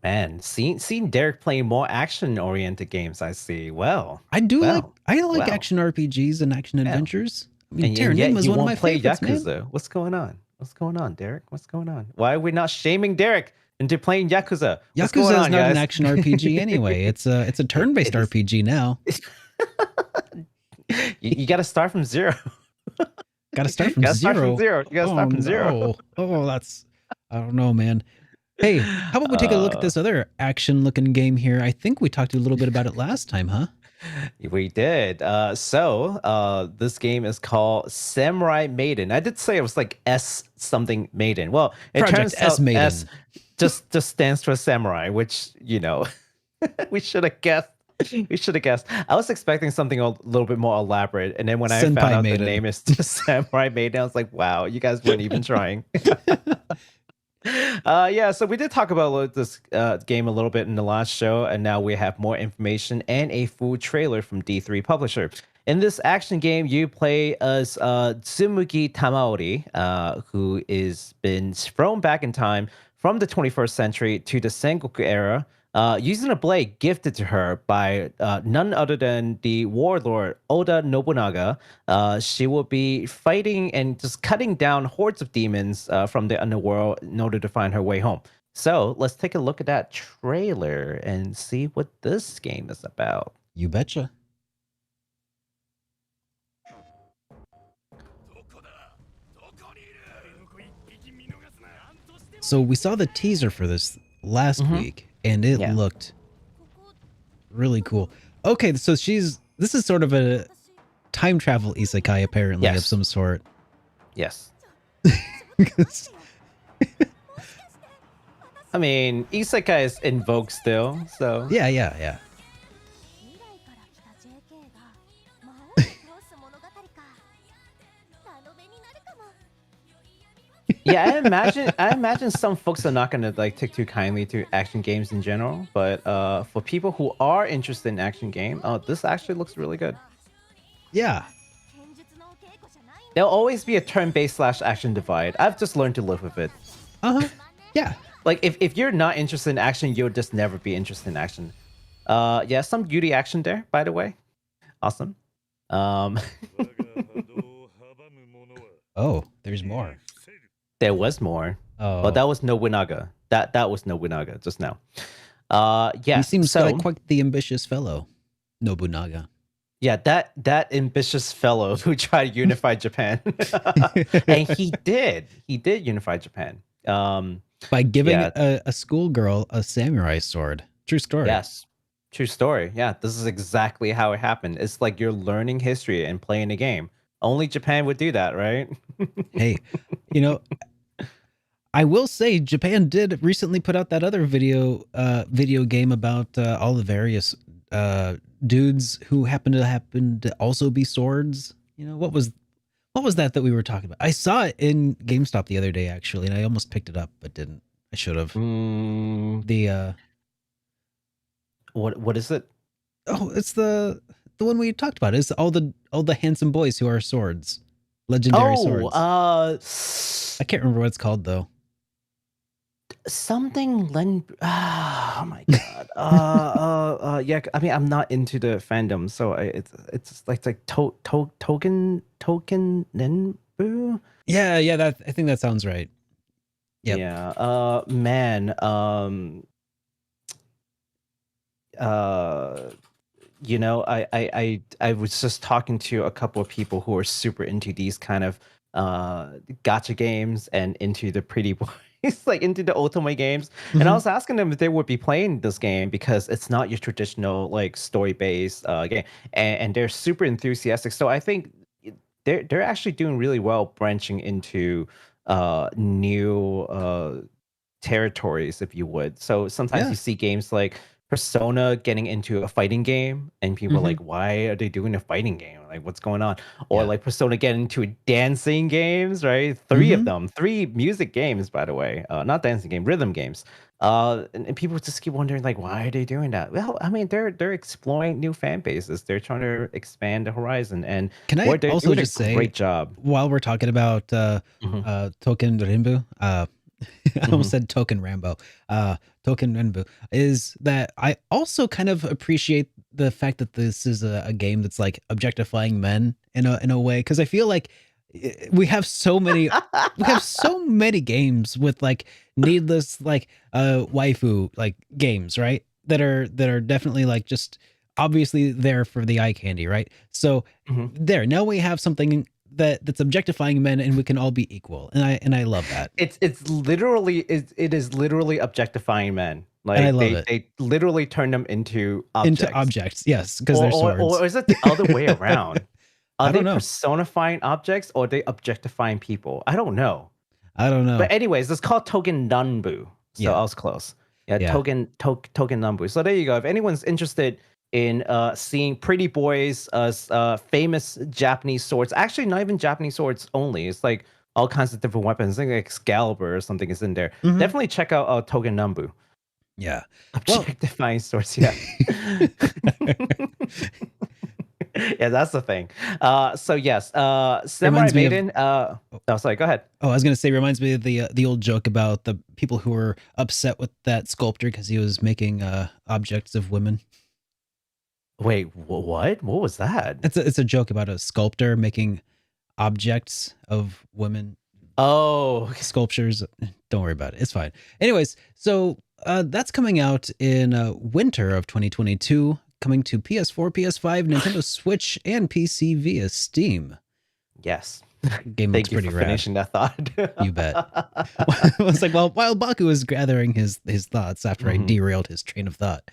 Man, seeing Derek playing more action-oriented games, I see.
I like action RPGs and action adventures. I mean,
and yet
was
you
one of
won't
my
play
favorites,
Yakuza.
man.
What's going on? What's going on, Derek? What's going on? Why are we not shaming Derek into playing Yakuza? What's going
Yakuza
on,
is not
guys?
an action RPG anyway. It's a turn-based RPG now.
You got to start from zero.
Got to start from zero.
You got to start from zero.
Oh, that's, I don't know, man. Hey, how about we take a look at this other action-looking game here? I think we talked a little bit about it last time, huh?
We did. So this game is called Samurai Maiden. I did say it was like S something Maiden. Well, it
Project
turns
S
out
Maiden.
S just stands for samurai, which we should have guessed. We should have guessed. I was expecting something a little bit more elaborate, and then when I
Senpai
found out
Maiden.
the name is just Samurai Maiden, I was like, "Wow, you guys weren't even trying." So we did talk about this game a little bit in the last show, and now we have more information and a full trailer from D3 Publisher. In this action game, you play as Tsumugi Tamaori, who is been thrown back in time from the 21st century to the Sengoku era, using a blade gifted to her by none other than the warlord Oda Nobunaga. She will be fighting and just cutting down hordes of demons from the underworld in order to find her way home. So let's take a look at that trailer and see what this game is about.
You betcha. So we saw the teaser for this last week, and it looked really cool. Okay, so this is sort of a time travel isekai, apparently, of some sort.
Yes. I mean, isekai is in vogue still, so...
Yeah.
Yeah, I imagine some folks are not gonna like take too kindly to action games in general, but for people who are interested in action game, this actually looks really good.
Yeah.
There'll always be a turn-based / action divide. I've just learned to live with it.
Yeah.
Like if you're not interested in action, you'll just never be interested in action. Yeah, some beauty action there, by the way. Awesome.
Oh, there's more.
There was more.
Oh,
but that was Nobunaga. That was Nobunaga just now. Yeah.
He seems like quite the ambitious fellow, Nobunaga.
Yeah, that ambitious fellow who tried to unify Japan, and he did unify Japan.
By giving a schoolgirl a samurai sword. True story.
Yes, true story. Yeah, this is exactly how it happened. It's like you're learning history and playing a game. Only Japan would do that, right?
Hey, I will say Japan did recently put out that other video game about all the various dudes who happen to also be swords. What was that we were talking about? I saw it in GameStop the other day, actually, and I almost picked it up but didn't. I should have.
What is it?
Oh, it's the one we talked about. It's all the handsome boys who are swords. legendary swords.
Oh,
I can't remember what it's called though.
something Len. Oh my god. Yeah. I mean, I'm not into the fandom, so it's like token Nenbu.
Yeah, that I think that sounds right. Yep.
Yeah. Man. I was just talking to a couple of people who are super into these kind of gotcha games and into the pretty boys, like into the ultimate games. And I
Mhm.
was asking them if they would be playing this game because it's not your traditional like story-based game, and they're super enthusiastic. So I think they're actually doing really well branching into new territories, if you would. So sometimes
Yeah.
you see games like Persona getting into a fighting game, and people are
Mhm.
like, "Why are they doing a fighting game? Like, what's going on?" Or
Yeah.
like Persona getting into dancing games, right? Three of
Mhm.
them, three music games, by the way, not dancing game, rhythm games. And people just keep wondering, like, why are they doing that? Well, I mean, they're exploring new fan bases. They're trying to expand the horizon, and
Can I
what they're
also
doing a
just say,
great job.
while we're talking about
Mhm,
Token Rinbu, I almost
mhm.
said Token Rambo, Token Rinbu, is that I also kind of appreciate the fact that this is a game that's like objectifying men in a way, because I feel like we have so many games with like needless like waifu like games, right? That are definitely like just obviously there for the eye candy, right? So
Mhm.
there, now we have something that's objectifying men and we can all be equal. And I love that.
It is literally objectifying men.
And I
Like
love
they
it.
they literally turn them into
Into
objects.
objects, yes, because they're
Or
swords.
is it the other way around? Are
I
they
don't know.
personifying objects or are they objectifying people? I don't know.
I don't know.
But anyways, it's called Token Nanbu. So
Yeah.
I was close. Yeah,
Yeah.
Token Nanbu. So there you go. If anyone's interested in seeing pretty boys, famous Japanese swords, actually not even Japanese swords only. It's like all kinds of different weapons. I think like Excalibur or something is in there.
Mhm.
Definitely check out Token Nanbu.
Yeah. Well,
Objectifying swords, yeah. Yeah, that's the thing. So yes, Samurai
reminds me of
Maiden. Oh, sorry. Go ahead.
oh, I was gonna say reminds me of the old joke about the people who were upset with that sculptor because he was making objects of women.
Wait, what? What was that?
It's a joke about a sculptor making objects of women,
Oh,
sculptures. Don't worry about it. It's fine. Anyways, so that's coming out in winter of 2022, coming to PS4, PS5, Nintendo Switch, and PC via Steam.
yes.
Game looks
Thank you
pretty
for
rad.
finishing that thought.
You bet. It's like, well, while Baku was gathering his thoughts after I
Mhm.
derailed his train of thought,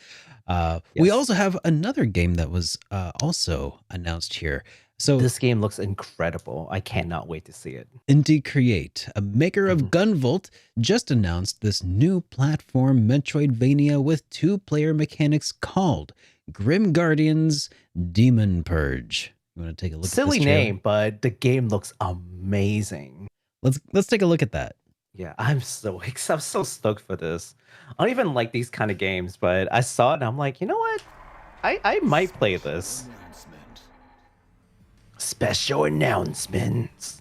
we
Yes.
also have another game that was also announced here. So
This game looks incredible. I cannot wait to see it.
Indie Create, a maker of
Mhm.
Gunvolt, just announced this new platform Metroidvania with two-player mechanics called Grim Guardians Demon Purge. You want to take a look at
Silly
this trailer?
name, but the game looks amazing.
Let's take a look at that.
Yeah, I'm I'm so stoked for this. I don't even like these kind of games, but I saw it and I'm like, you know what? I might play this. Special announcements.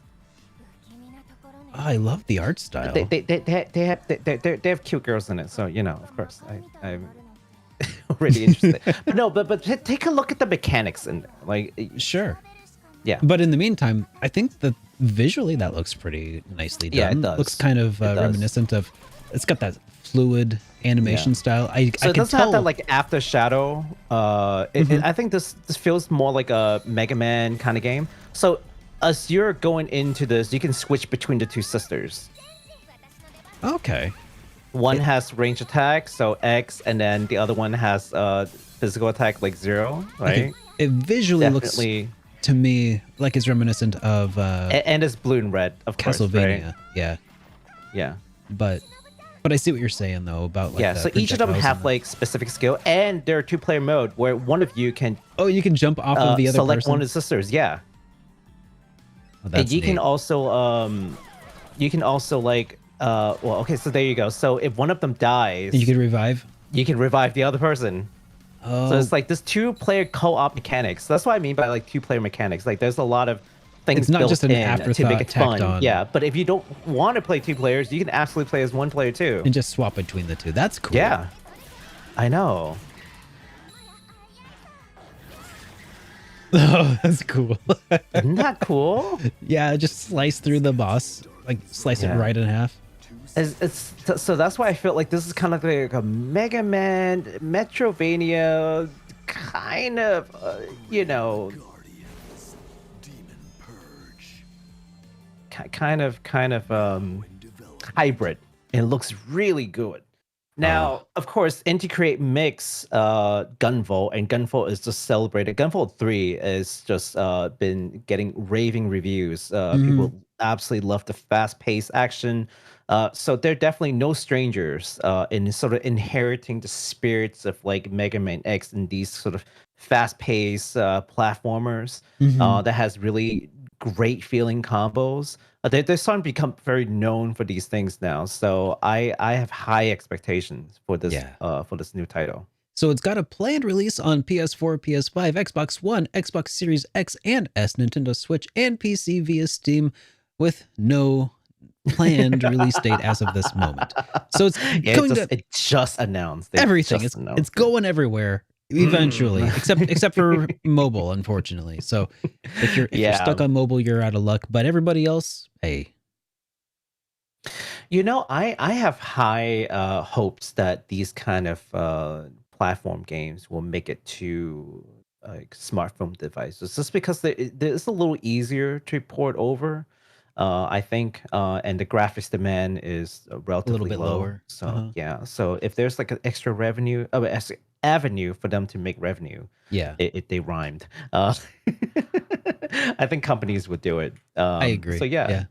Oh, I love the art style.
They have cute girls in it, so you know, of course, I'm already interested. But no, but take a look at the mechanics in there. Like,
Sure.
yeah,
But in the meantime, I think that visually that looks pretty nicely done.
Yeah, it does.
Looks kind of
It does.
reminiscent of. It's got that fluid animation
Yeah.
style.
so
I
it
can
doesn't
tell.
have that like after shadow. I think this feels more like a Mega Man kind of game. So as you're going into this, you can switch between the two sisters.
Okay.
One has range attack, so X, and then the other one has physical attack like 0, right?
Okay. It visually
Definitely.
looks to me like it's reminiscent of
And it's blue and red, of course.
Castlevania.
Right?
Yeah.
Yeah.
But I see what you're saying though about like
Yeah,
the
so each of them
projectiles
have
and
like specific skill, and there are two-player mode where one of you can
oh, you can jump off of the other
select
person.
one of the sisters. Yeah,
Oh, that's
and you
neat.
can also like well, okay, so there you go. So if one of them dies,
You can revive.
you can revive the other person.
Oh,
So it's like this two-player co-op mechanics. That's what I mean by like two-player mechanics. Like there's a lot of things
It's not
built
just an
in to
afterthought
make it
tacked
fun.
on.
Yeah, but if you don't want to play 2 players, you can absolutely play as 1 player too.
And just swap between the two. That's cool.
Yeah, I know.
Oh, that's cool.
Isn't that cool?
Yeah, just slice through the boss, like slice it
Yeah.
right in half.
So that's why I feel like this is kind of like a Mega Man, Metrovania, kind of, you know, kind of hybrid. It looks really good. Now, of course, Integrate Mix, Gunvolt, and Gunvolt is just celebrated. Gunvolt 3 is just been getting raving reviews. People absolutely love the fast-paced action. So they're definitely no strangers in sort of inheriting the spirits of like Mega Man X and these sort of fast-paced platformers that has really great feeling combos. They're starting to become very known for these things now. So I have high expectations for this new title.
So it's got a planned release on PS4, PS5, Xbox One, Xbox Series X and S, Nintendo Switch, and PC via Steam, with no planned release date as of this moment. So it's going to
it just announced. They
everything.
just
It's
announced it.
going everywhere eventually, except for mobile, unfortunately. So if you're stuck on mobile, you're out of luck. But everybody else, hey.
You know, I have high hopes that these kind of platform games will make it to like smartphone devices, just because it's a little easier to port over. I think, and the graphics demand is relatively
bit
low.
lower.
So yeah, so if there's like an extra revenue, avenue for them to make revenue,
Yeah,
they rhymed. I think companies would do it.
I agree.
So yeah,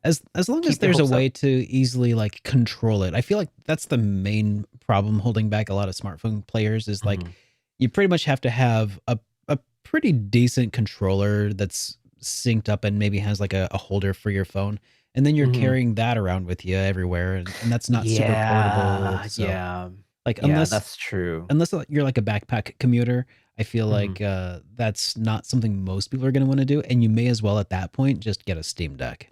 as long as there's a way to easily like control it. I feel like that's the main problem holding back a lot of smartphone players is like you pretty much have to have a pretty decent controller that's synced up and maybe has like a holder for your phone, and then you're carrying that around with you everywhere, and that's not super portable. So, like unless
that's true.
Unless you're like a backpack commuter, I feel like that's not something most people are going to want to do, and you may as well at that point just get a Steam Deck.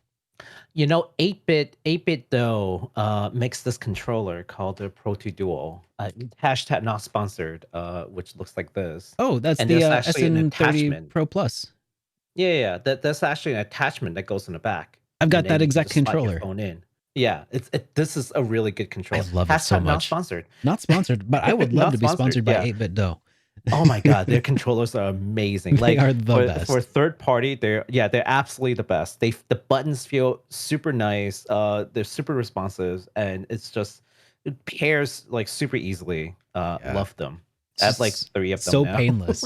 You know, 8-bit though makes this controller called the Pro 2 Dual. Hashtag not sponsored, which looks like this.
Oh, that's
And
the
there's actually an
SN30
attachment.
Pro Plus.
Yeah. That's actually an attachment that goes in the back.
I've got
And then
that
you can
exact
just slide your
controller.
phone in. Yeah, this is a really good controller.
I love it so
Hashtag not
much.
sponsored.
Not sponsored, but I would love
Not
to be sponsored by
yeah.
8-Bit Dough.
Oh my god, their controllers are amazing.
They are the best.
For third party, they're absolutely the best. The buttons feel super nice. They're super responsive, and it pairs like super easily. Love them. I have like 3 of them
so
now.
painless.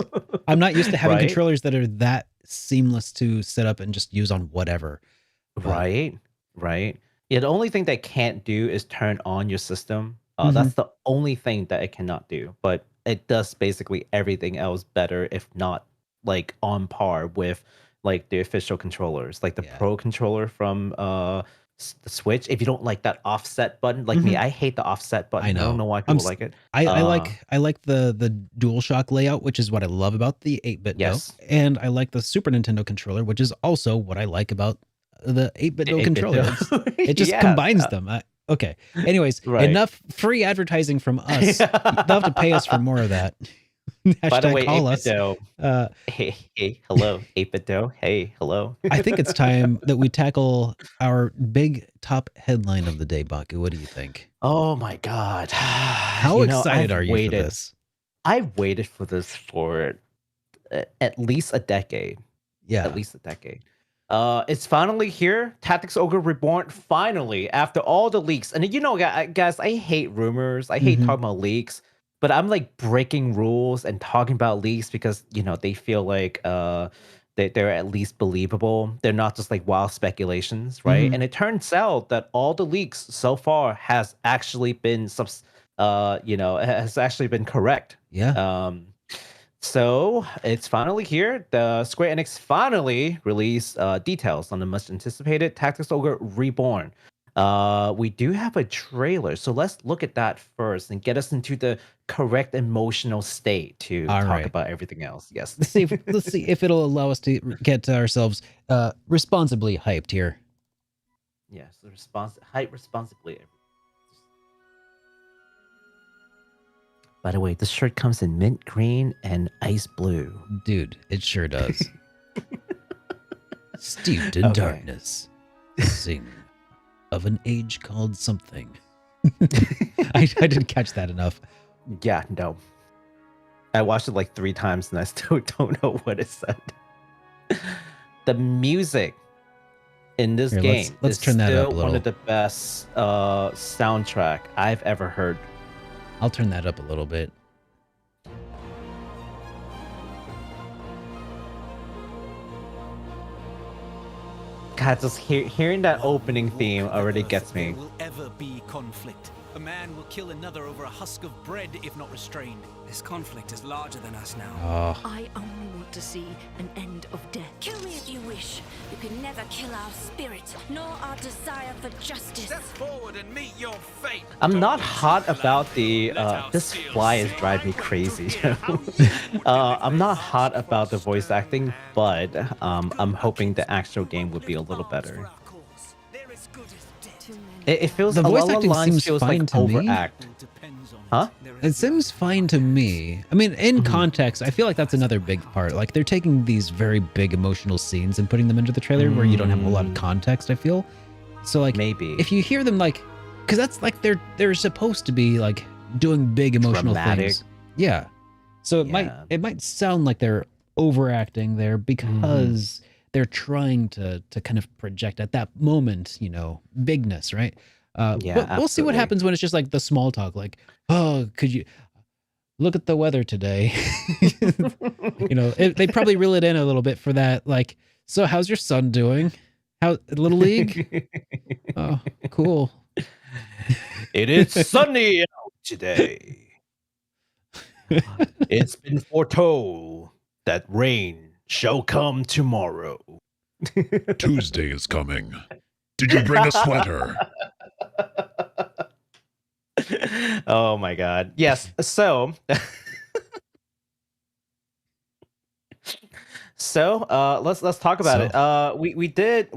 I'm not used to having
Right?
controllers that are that seamless to set up and just use on whatever. But
Right. Yeah, the only thing that can't do is turn on your system. That's the only thing that it cannot do. But it does basically everything else better, if not like on par with like the official controllers, like the Pro controller from the Switch. If you don't like that offset button, like me, I hate the offset button.
I know.
I don't know why people like it.
I like the DualShock layout, which is what I love about the 8-Bit
Yes.
Dough. And I like the Super Nintendo controller, which is also what I like about the 8-Bit Dough controller. It just combines them. Okay. Anyways, enough free advertising from us. They'll have to pay us for more of that.
By the way,
call
8-Bit
us.
Dough. Hey, hello, 8-Bit Dough. Hey, hello.
I think it's time that we tackle our big top headline of the day, Baku. What do you think?
Oh my god.
How excited are you for this?
I've waited for this for at least a decade.
Yeah.
At least a decade. It's finally here. Tactics Ogre Reborn, finally, after all the leaks. And you know, guys, I hate rumors. I hate talking about leaks. But I'm like breaking rules and talking about leaks because, you know, they feel like they're at least believable. They're not just like wild speculations, right? And it turns out that all the leaks so far has actually been has actually been correct.
Yeah.
So it's finally here. The Square Enix finally released details on the much anticipated Tactics Ogre Reborn. We do have a trailer, so let's look at that first and get us into the correct emotional state to
All
talk
right.
about everything else. Yes.
Let's see if it'll allow us to get ourselves responsibly hyped here.
Yes, the hype responsibly. By the way, this shirt comes in mint green and ice blue.
Dude, it sure does. Steeped in
Okay.
darkness, sing of an age called something. I didn't catch that enough.
Yeah, no. I watched it like 3 times and I still don't know what it said. The music in this
Here,
game
let's
is
turn that up
still
a little.
one of the best soundtrack I've ever heard.
I'll turn that up a little bit.
God, just hearing that opening theme already gets me.
There will ever be conflict. A man will kill another over a husk of bread if not restrained.
This conflict is larger than us now.
Oh,
I only want to see an end of death.
Kill me if you wish. You can never kill our spirit, nor our desire for justice.
Step forward and meet your fate.
I'm not hot about the this fly is driving me crazy. I'm not hot about the voice acting, but I'm hoping the actual game would be a little better.
They're as good as dead.
Too many.
It feels
The
a
voice
lot of
acting
lines
seems
feels
fine
like
to me.
overact.
It depends on
Huh?
it seems fine to me. I mean, in context, I feel like that's another big part. Like they're taking these very big emotional scenes and putting them into the trailer where you don't have a lot of context, I feel. So like
Maybe.
if you hear them like, because that's like they're supposed to be like doing big emotional
Dramatic.
things. Yeah. So it might sound like they're overacting there because they're trying to kind of project at that moment, you know, bigness, right?
Yeah,
but we'll see what
absolutely.
happens when it's just like the small talk, like, oh, could you look at the weather today? You know, they probably reel it in a little bit for that. Like, so how's your son doing? How Little League? Oh, cool.
It is sunny out today. It's been foretold that rain shall come tomorrow.
Tuesday is coming. Did you bring a sweater?
Oh my god. Yes. So let's talk about it. We did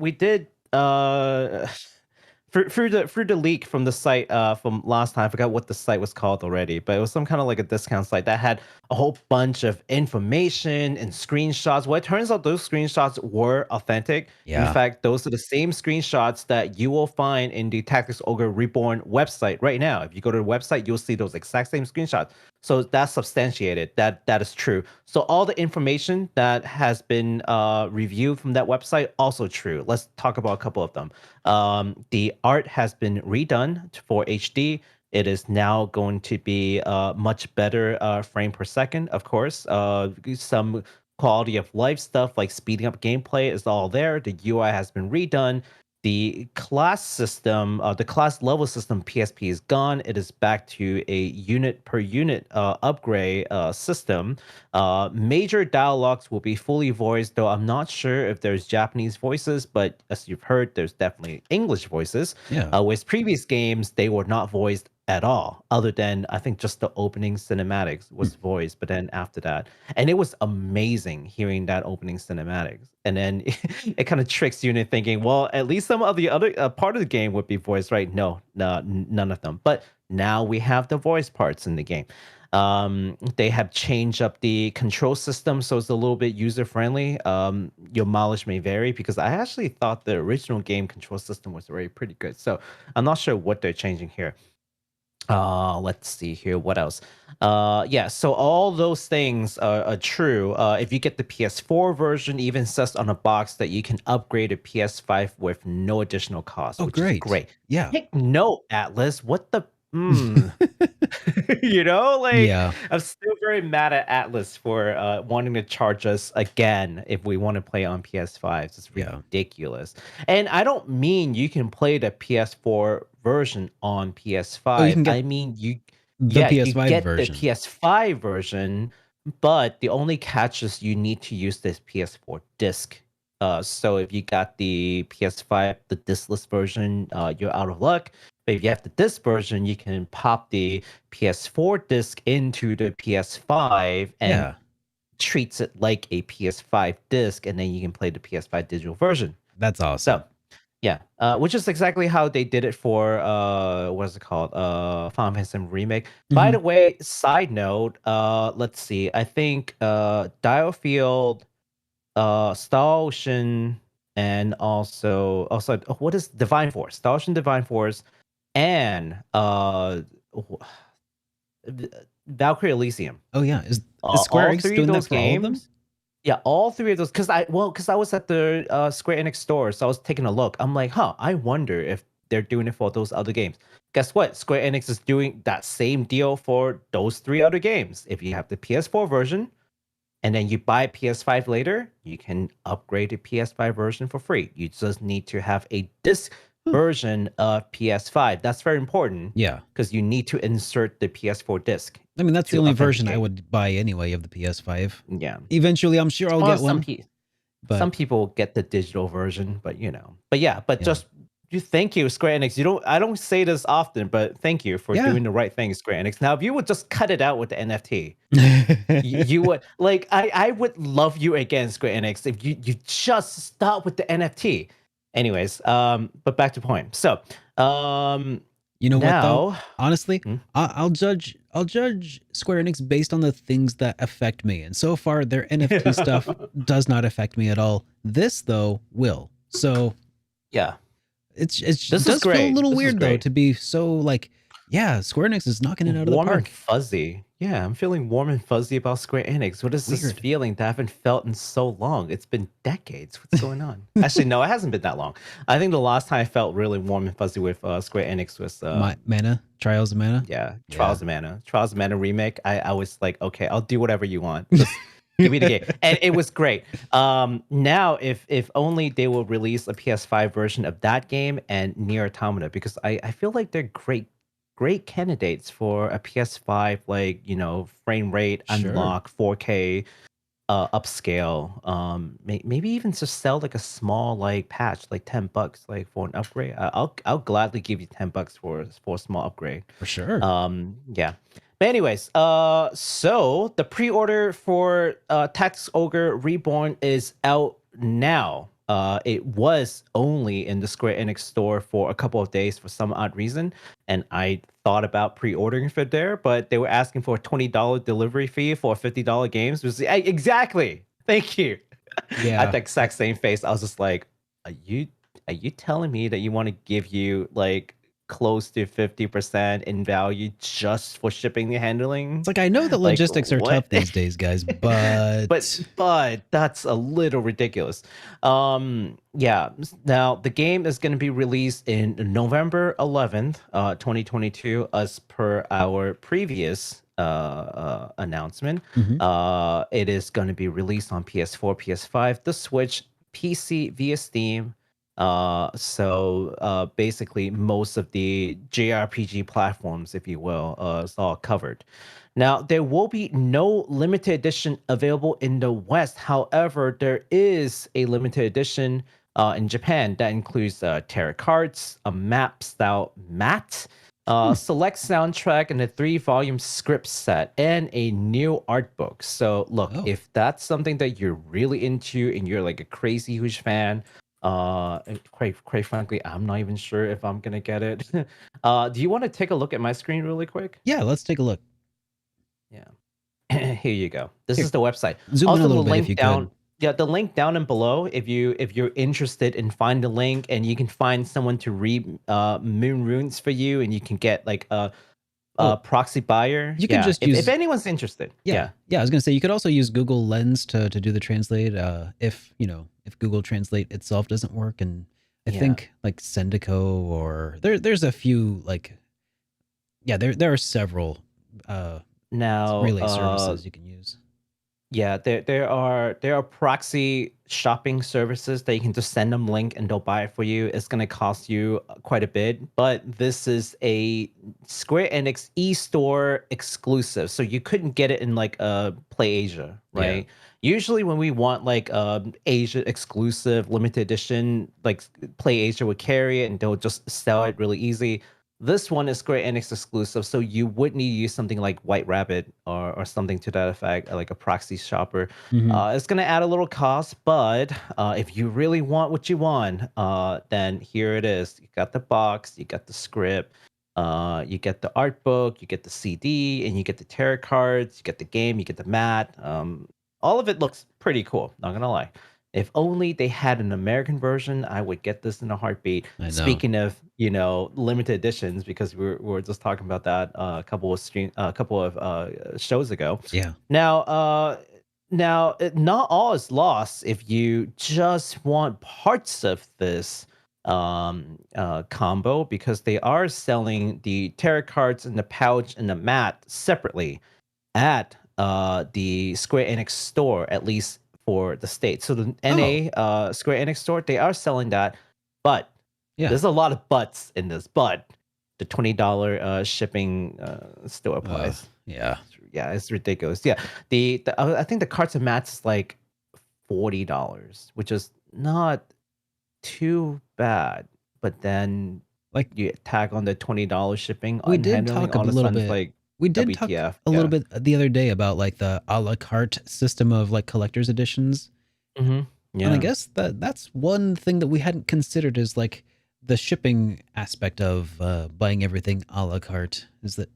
through the leak from the site from last time. I forgot what the site was called already, but it was some kind of like a discount site that had a whole bunch of information and screenshots. Well, it turns out those screenshots were authentic.
Yeah.
In fact, those are the same screenshots that you will find in the Tactics Ogre Reborn website right now. If you go to the website, you'll see those exact same screenshots. So that's substantiated. That is true. So all the information that has been reviewed from that website also true. Let's talk about a couple of them. The art has been redone for HD. It is now going to be much better frame per second, of course. Some quality of life stuff like speeding up gameplay is all there. The UI has been redone. The class system, the class level system PSP is gone. It is back to a unit per unit upgrade system. Major dialogues will be fully voiced, though I'm not sure if there's Japanese voices, but as you've heard, there's definitely English voices.
Yeah.
With previous games, they were not voiced at all, other than I think just the opening cinematics was voiced, but then after that, and it was amazing hearing that opening cinematics. And then it kind of tricks you into thinking, well, at least some of the other part of the game would be voiced, right? No, none of them. But now we have the voice parts in the game. They have changed up the control system, so it's a little bit user friendly. Your mileage may vary because I actually thought the original game control system was already pretty good. So I'm not sure what they're changing here. Let's see here. What else? Yeah, so all those things are true. If you get the PS4 version, even says on the box that you can upgrade to PS5 with no additional cost.
Oh,
which is
great.
great.
Yeah.
Take note, Atlas. What the you know, like
Yeah.
I'm still very mad at Atlas for wanting to charge us again if we want to play on PS5. It's
Yeah.
ridiculous. And I don't mean you can play the PS4 version on PS5.
Oh, you can get
I mean you
the
you
PS5
get
version.
the PS5 version, but the only catch is you need to use this PS4 disc So if you got the PS5, the diskless version, you're out of luck. But if you have the disc version, you can pop the PS4 disc into the PS5 and
Yeah,
treats it like a PS5 disc, and then you can play the PS5 digital version.
that's awesome.
So, yeah, which is exactly how they did it for what is it called? Final Fantasy Remake. By the way, side note, let's see. I think Diofield, Star Ocean, and also what is Divine Force? Star Ocean, Divine Force, and Valkyrie Elysium.
Oh yeah, is
All
Square Enix
three of
doing that
those
for all of them?
games. Yeah, all three of those. Because I was at the Square Enix store, so I was taking a look. I'm like, I wonder if they're doing it for those other games. Guess what? Square Enix is doing that same deal for those three other games. If you have the PS4 version, and then you buy PS5 later, you can upgrade the PS5 version for free. You just need to have a disc version of PS5. That's very important.
Yeah,
because you need to insert the PS4 disc.
I mean that's the only version I
authenticate.
would buy anyway of the PS5.
Yeah.
Eventually, I'm sure I'll
Well,
get one. But
some people get the digital version, but
Yeah.
just you thank you, Square Enix. I don't say this often, but thank you for
Yeah.
doing the right thing, Square Enix. Now, if you would just cut it out with the NFT, you would I would love you again, Square Enix, if you just stop with the NFT. Anyways, but back to point. So,
you know what though?
now,
Honestly,
Hmm?
I'll judge Square Enix based on the things that affect me, and so far their NFT stuff does not affect me at all. This though will. So
yeah.
it
This
does
is
feel a
great.
little
This is
weird though
great.
to be so like, yeah, Square Enix is knocking it out of the
Warm and
park.
fuzzy. Yeah, I'm feeling warm and fuzzy about Square Enix. What is this
Weird.
feeling that I haven't felt in so long? It's been decades. What's going on? Actually, no, it hasn't been that long. I think the last time I felt really warm and fuzzy with Square Enix was
Mana, Trials of Mana.
yeah, Trials of Mana. Trials of Mana remake. I was like, okay, I'll do whatever you want. Just give me the game. And it was great. Now if only they will release a PS5 version of that game and Nier Automata, because I feel like they're great candidates for a PS5, like, frame rate
Sure.
unlock, 4K upscale. Maybe even just sell like a small like patch, like $10 like for an upgrade. I'll gladly give you $10 for a small upgrade.
For sure.
Yeah. But anyways, so the pre-order for Tactics Ogre Reborn is out now. It was only in the Square Enix store for a couple of days for some odd reason, and I thought about pre-ordering for there, but they were asking for a $20 delivery fee for a $50 games. Exactly. Thank you. I
Yeah.
had the exact same face. I was just like, are you telling me that you want to give you like close to 50% in value just for shipping and handling?
It's like, I know that
Like,
logistics are
what?
tough these days, guys, but
but that's a little ridiculous. Yeah. Now the game is going to be released in November 11th, 2022, as per our previous announcement.
Mhm.
It is going to be released on PS4, PS5, the Switch, PC via Steam. So basically most of the JRPG platforms, if you will, is all covered. Now, there will be no limited edition available in the West. However, there is a limited edition in Japan that includes tarot cards, a map style mat, select soundtrack, and a 3-volume script set, and a new art book. So look,
Oh.
if that's something that you're really into and you're like a crazy huge fan, and quite frankly, I'm not even sure if I'm gonna get it. Do you want to take a look at my screen really quick?
Yeah, let's take a look.
Yeah. Here you go. This
Here,
is the website.
Zoom in
Also,
a little
the
bit if
link
you
down.
could.
Yeah, the link down and below. If you're interested in find the link, and you can find someone to read moon runes for you, and you can get like a proxy buyer.
You can just
if,
use-
if anyone's interested.
Yeah. I was gonna say you could also use Google Lens to do the translate. If Google Translate itself doesn't work, and I
Yeah.
think like Sendico or there's a few like, there are several
Now,
relay services you can use.
Yeah, there are proxy shopping services that you can just send them link and they'll buy it for you. It's gonna cost you quite a bit, but this is a Square Enix e-store exclusive, so you couldn't get it in like Play Asia,
Yeah.
right? Usually when we want like Asia exclusive limited edition, like Play Asia would carry it and they'll just sell it really easy. This one is Square Enix exclusive, so you would need to use something like White Rabbit or something to that effect, like a proxy shopper.
Mhm.
It's going to add a little cost, but if you really want what you want, then here it is. You got the box, you got the script, you get the art book, you get the CD, and you get the tarot cards, you get the game, you get the mat. All of it looks pretty cool, not going to lie. If only they had an American version, I would get this in a heartbeat.
I know.
Speaking of, limited editions, because we were just talking about that a couple of shows ago.
Yeah.
Now, not all is lost if you just want parts of this combo, because they are selling the tarot cards and the pouch and the mat separately at the Square Enix store, at least for the States. So the NA Square Enix store, they are selling that, but
Yeah.
there's a lot of buts in this. But the $20 shipping still applies.
Yeah.
Yeah, it's ridiculous. Yeah, the I think the cards and mats is like $40, which is not too bad. But then
Like
you tag on the $20 shipping
we
on
did
handling,
talk a
all of a
little
sudden it's
bit.
like
We did talk
WTF.
a little bit the other day about like the a la carte system of like collector's editions.
Mm-hmm. Yeah.
And I guess that's one thing that we hadn't considered is like the shipping aspect of buying everything a la carte. Is that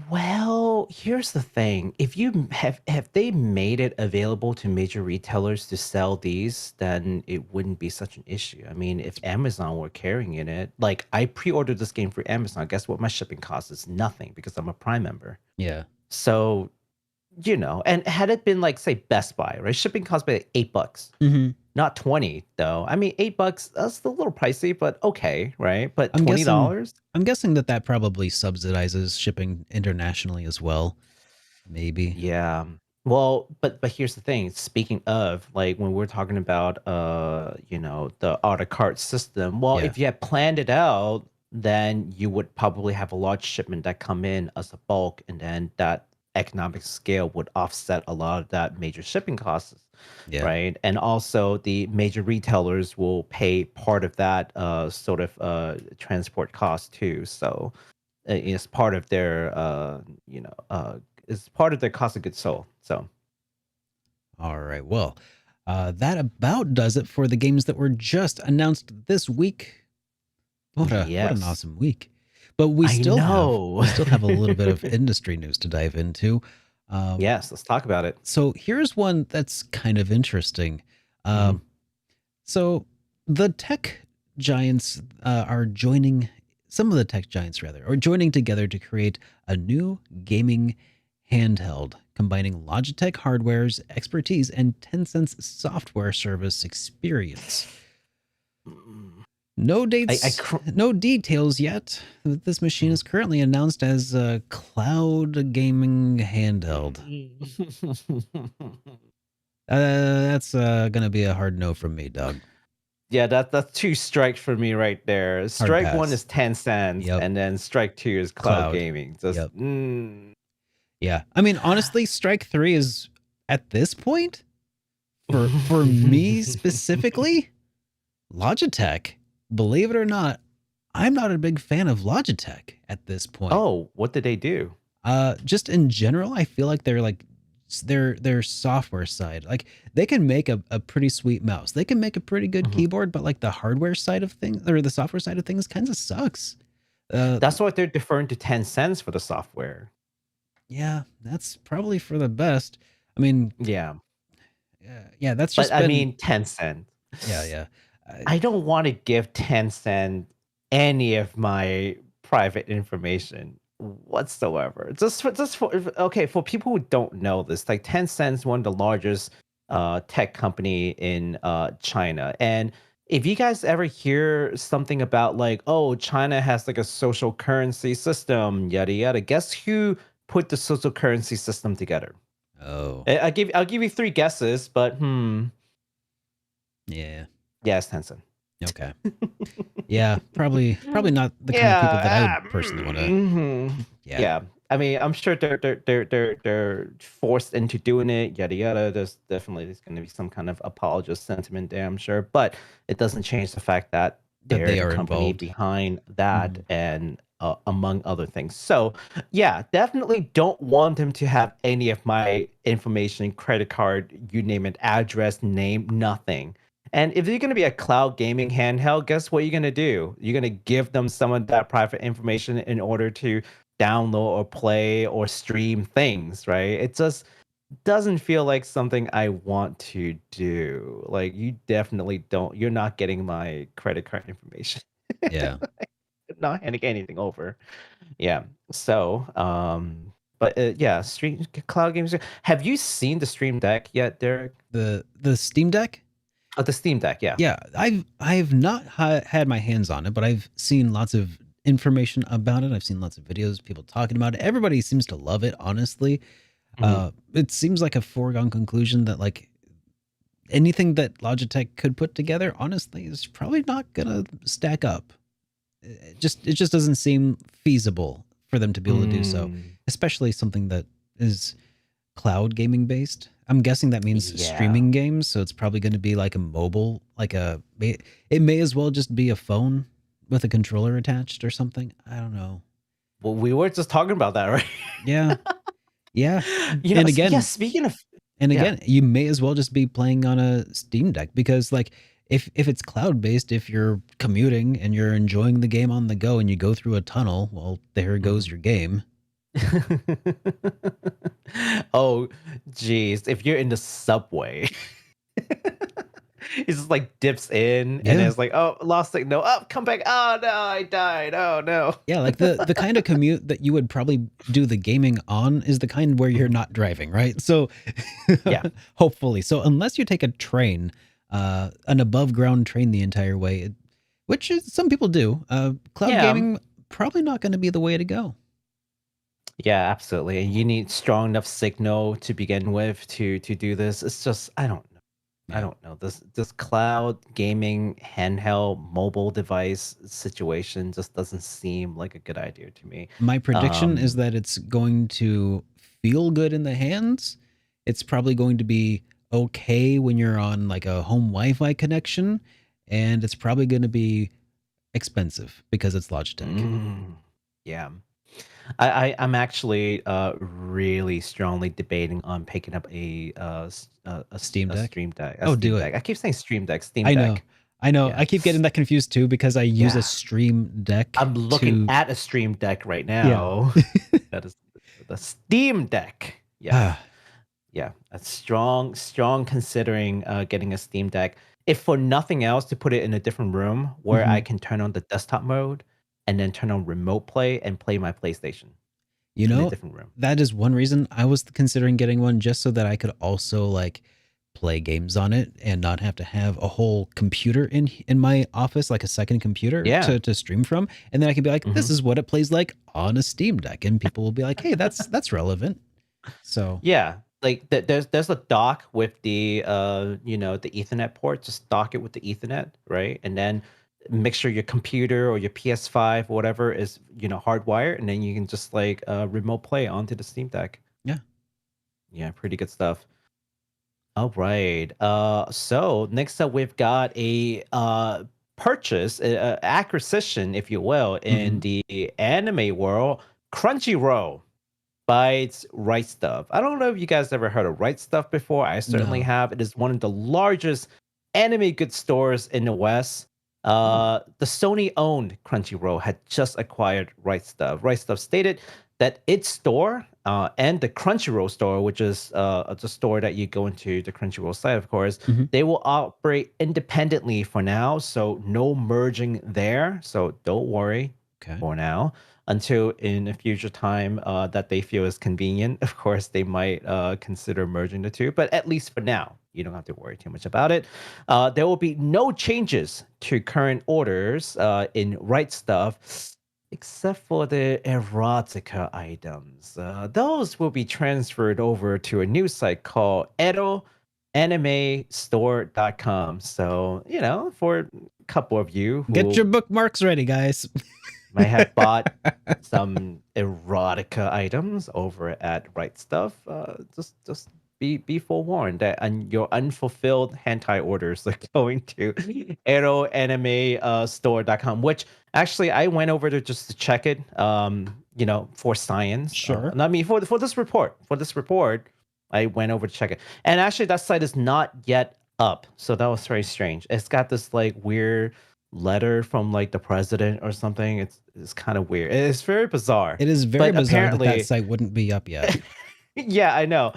Well, here's the thing. If you have they made it available to major retailers to sell these, then it wouldn't be such an issue. I mean, if Amazon were carrying it, like I pre-ordered this game for Amazon, guess what my shipping cost is? Nothing, because I'm a Prime member.
yeah.
So, and had it been like say Best Buy, right? Shipping cost by like $8.
Mm-hmm.
Not 20 though. I mean, $8, that's a little pricey, but okay, right? But
I'm
$20?
I'm guessing that probably subsidizes shipping internationally as well. Maybe.
Yeah. Well, but here's the thing. Speaking of, like when we're talking about the auto cart system, well,
Yeah.
if you had planned it out, then you would probably have a large shipment that come in as a bulk, and then that economic scale would offset a lot of that major shipping costs,
Yeah.
right? And also the major retailers will pay part of that sort of transport cost too. So it's part of their it's part of their cost of goods sold. So
All right. Well, that about does it for the games that were just announced this week. What an
Yes.
awesome week! But we
I
still
know.
have a little bit of industry news to dive into.
yes, let's talk about it.
So here's one that's kind of interesting.
Mhm.
So the tech giants are joining. Some of the tech giants, rather, are joining together to create a new gaming handheld, combining Logitech hardware's expertise and Tencent's software service experience. No dates, no details yet. This machine is currently announced as a cloud gaming handheld. That's gonna be a hard no from me, Doug.
Yeah, that's two strikes for me right there. Strike one
pass.
is Tencent,
Yep.
and then strike two is cloud
Cloud.
gaming. Just
Yep. Yeah, I mean, honestly, strike three is at this point for me specifically, Logitech. Believe it or not, I'm not a big fan of Logitech at this point.
Oh, what did they do?
Just in general, I feel like they're like their software side. Like they can make a pretty sweet mouse. They can make a pretty good
Mhm.
keyboard, but like the hardware side of things or the software side of things kind of sucks.
That's why they're deferring to Tencent for the software.
Yeah, that's probably for the best. I mean,
Yeah,
yeah, that's
but
just
I
been-
mean Tencent.
yeah.
I don't want to give Tencent any of my private information whatsoever. For people who don't know this, like Tencent's one of the largest tech company in China. And if you guys ever hear something about like, oh, China has like a social currency system, yada yada, guess who put the social currency system together?
Oh,
I'll give you three guesses, but
yeah.
yeah, it's Tencent.
Okay. Yeah, probably not the kind of people that I would personally want to. Yeah.
Yeah. I mean, I'm sure they're forced into doing it, yada yada. There's going to be some kind of apologist sentiment there, I'm sure, but it doesn't change the fact that
That
they're
they
the
are
company
involved.
behind that, and among other things. So yeah, definitely don't want them to have any of my information, credit card, you name it, address, name, nothing. And if you're going to be a cloud gaming handheld, guess what you're going to do? You're going to give them some of that private information in order to download or play or stream things, right? It just doesn't feel like something I want to do. Like, you definitely don't. You're not getting my credit card information.
Yeah.
Not handing anything over. Yeah. So, but yeah, stream cloud games. Have you seen the Stream Deck yet, Derek?
The Steam Deck?
Oh, the Steam Deck, yeah.
Yeah, I've not had my hands on it, but I've seen lots of information about it. I've seen lots of videos, people talking about it. Everybody seems to love it, honestly. It seems like a foregone conclusion that like anything that Logitech could put together, honestly, is probably not gonna stack up. It just doesn't seem feasible for them to be able to do so, especially something that is cloud gaming based. I'm guessing that means
Yeah.
streaming games, so it's probably going to be like a mobile, it may as well just be a phone with a controller attached or something. I don't know.
Well, we were just talking about that, right?
Yeah. Yeah.
You know,
And again,
yeah, speaking of,
And
Yeah.
again, you may as well just be playing on a Steam Deck, because like if it's cloud based, if you're commuting and you're enjoying the game on the go and you go through a tunnel, well, there goes your game.
oh, geez, if you're in the subway, it's just like dips in, and
Yeah.
then it's like, oh, lost signal. Oh, come back. Oh no, I died. Oh no.
Yeah, like the kind of commute that you would probably do the gaming on is the kind where you're not driving, right? So
Yeah.
hopefully. So unless you take a train, an above ground train the entire way, which is, some people do, cloud
Yeah.
gaming probably not going to be the way to go.
Yeah, absolutely. And you need strong enough signal to begin with to do this. It's just, I don't know.
Yeah.
I don't know. This cloud gaming handheld mobile device situation just doesn't seem like a good idea to me.
My prediction is that it's going to feel good in the hands. It's probably going to be okay when you're on like a home Wi-Fi connection, and it's probably going to be expensive because it's Logitech.
Yeah. I'm actually really strongly debating on picking up a
Steam Deck?
Stream Deck.
Oh, do it.
Deck. I keep saying Stream Deck. Steam
I
Deck.
know.
Yeah.
I keep getting that confused too because I use
Yeah.
a Stream Deck.
I'm looking
to...
at a Stream Deck right now. That is the Steam Deck. Yeah. Yeah. That's strong considering getting a Steam Deck. If for nothing else, to put it in a different room where I can turn on the desktop mode and then turn on remote play and play my PlayStation.
You
in
know,
a different room.
that is one reason I was considering getting one, just so that I could also like play games on it and not have to have a whole computer in my office, like a second computer to stream from. And then I could be like, this is what it plays like on a Steam Deck, and people will be like, hey, that's relevant. So
yeah, like there's a dock with the the Ethernet port. Just dock it with the Ethernet, right? And then make sure your computer or your PS5 or whatever is hardwired, and then you can just like remote play onto the Steam Deck. Yeah, pretty good stuff. All right. So next up we've got a purchase, acquisition, if you will, in the anime world. Crunchyroll buys Right Stuf. I don't know if you guys ever heard of Right Stuf before. I certainly have. It is one of the largest anime goods stores in the West. The Sony-owned Crunchyroll had just acquired Right Stuf. Right Stuf stated that its store and the Crunchyroll store, which is the store that you go into the Crunchyroll site, of course, they will operate independently for now. So no merging there. So don't worry for now. Until in a future time that they feel is convenient. Of course, they might consider merging the two, but at least for now, you don't have to worry too much about it. There will be no changes to current orders in Right Stuf. except for the erotica items. Those will be transferred over to a new site called edoanimestore.com. So, for a couple of you who
Get your bookmarks ready, guys.
might have bought some erotica items over at Right Stuf, just be forewarned that your unfulfilled hentai orders are going to eroanimestore.com, which actually I went over to just to check it, for science.
Sure.
I mean, for this report. For this report, I went over to check it. And actually, that site is not yet up. So that was very strange. It's got this like weird letter from like the president or something. It's kind of weird. It's very bizarre.
It is very
But
bizarre that
apparently-
that site wouldn't be up yet.
Yeah, I know.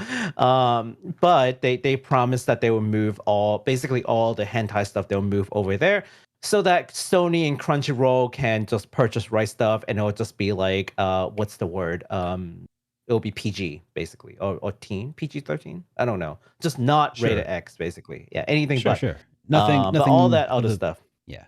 But they promised that they will move basically all the hentai stuff. They'll move over there so that Sony and Crunchyroll can just purchase Right Stuf, and it'll just be like, what's the word? It'll be PG basically, or teen, PG-13. I don't know. Just not
Sure.
rated X, basically. Yeah, anything
Sure,
but.
sure. Nothing.
But
Nothing.
all that
for
other
the-
stuff.
Yeah,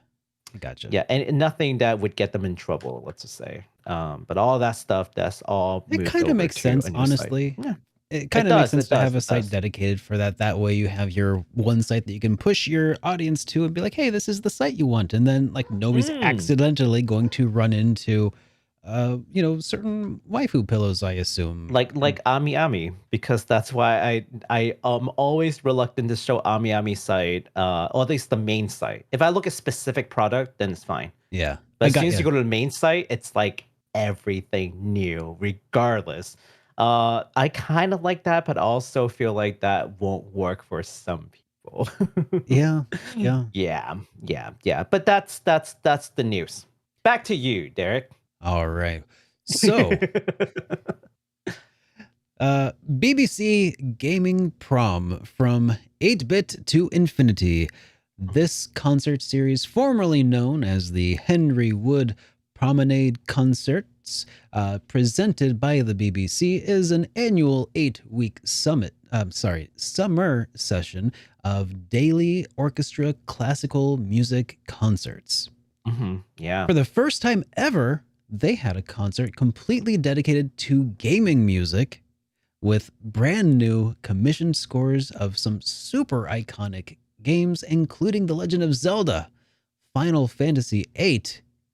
I gotcha.
Yeah, and nothing that would get them in trouble, let's just say. But all that stuff, that's all.
It
moved
kind
over
of makes
to
sense,
a new
honestly.
site. Yeah.
It kind of makes
does,
sense
it
to
does,
have a
it
site
does.
dedicated for that. That way you have your one site that you can push your audience to and be like, hey, this is the site you want. And then like nobody's accidentally going to run into, certain waifu pillows, I assume.
Like Ami Ami, because that's why I am always reluctant to show Ami Ami site, or at least the main site. If I look at specific product, then it's fine.
Yeah.
But
I
as
got
soon as
ya.
you go to the main site, it's like everything new, regardless. I kind of like that, but also feel like that won't work for some people.
Yeah.
Yeah. But that's the news. Back to you, Derek.
All right. So, BBC Gaming Prom from 8-bit to infinity. This concert series, formerly known as the Henry Wood Promenade Concerts, presented by the BBC, is an annual 8-week summer session of daily orchestra classical music concerts.
Yeah.
For the first time ever, they had a concert completely dedicated to gaming music with brand new commissioned scores of some super iconic games, including The Legend of Zelda, Final Fantasy VIII,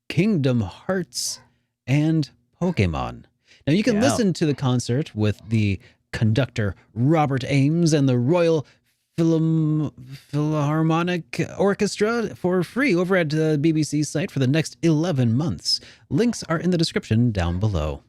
Kingdom Hearts, and Pokemon. Now you can
Yeah.
listen to the concert with the conductor Robert Ames and the Royal Philharmonic Orchestra for free over at the BBC site for the next 11 months. Links are in the description down below.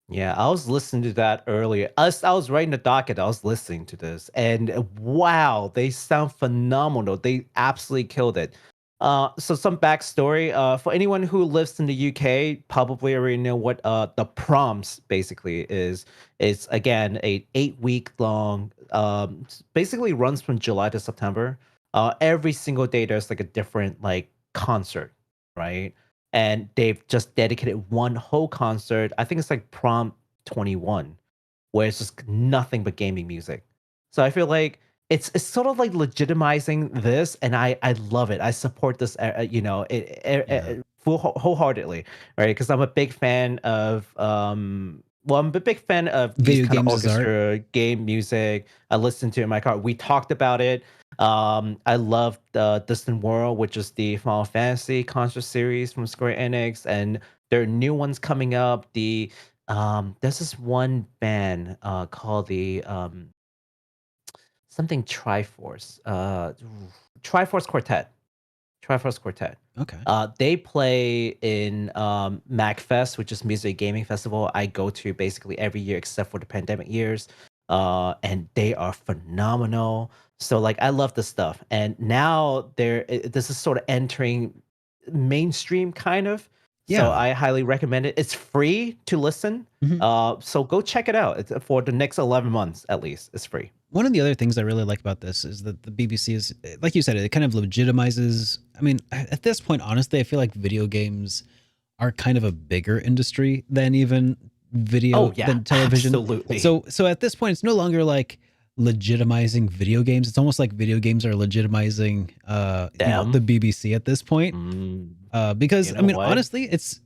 Yeah, I was listening to that earlier. I was writing the docket. I was listening to this, and wow, they sound phenomenal. They absolutely killed it. So some backstory. For anyone who lives in the UK, probably already know what the proms basically is. It's again a 8-week long. Basically runs from July to September. Every single day there's like a different like concert, right? And they've just dedicated one whole concert. I think it's like Prom 21, where it's just nothing but gaming music. So I feel like it's sort of like legitimizing this, and I love it. I support this, wholeheartedly, right? Because I'm a big fan of I'm a big fan of
Video
these kind of
games as art.
orchestra game music. I listen to it in my car. We talked about it. I love the Distant World, which is the Final Fantasy concert series from Square Enix, and there are new ones coming up. There's this one band called the something Triforce, Triforce Quartet. Triforce Quartet.
Okay.
They play in MagFest, which is Music Gaming Festival I go to basically every year except for the pandemic years. And they are phenomenal. So like I love this stuff. And now this is sort of entering mainstream kind of.
Yeah.
So I highly recommend it. It's free to listen. So go check it out. It's for the next 11 months at least. It's free.
One of the other things I really like about this is that the BBC is, like you said, it kind of legitimizes. I mean, at this point, honestly, I feel like video games are kind of a bigger industry than even than television.
Absolutely.
So at this point, it's no longer like legitimizing video games. It's almost like video games are legitimizing the BBC at this point. Because
You
I
know
mean,
what?
honestly, it's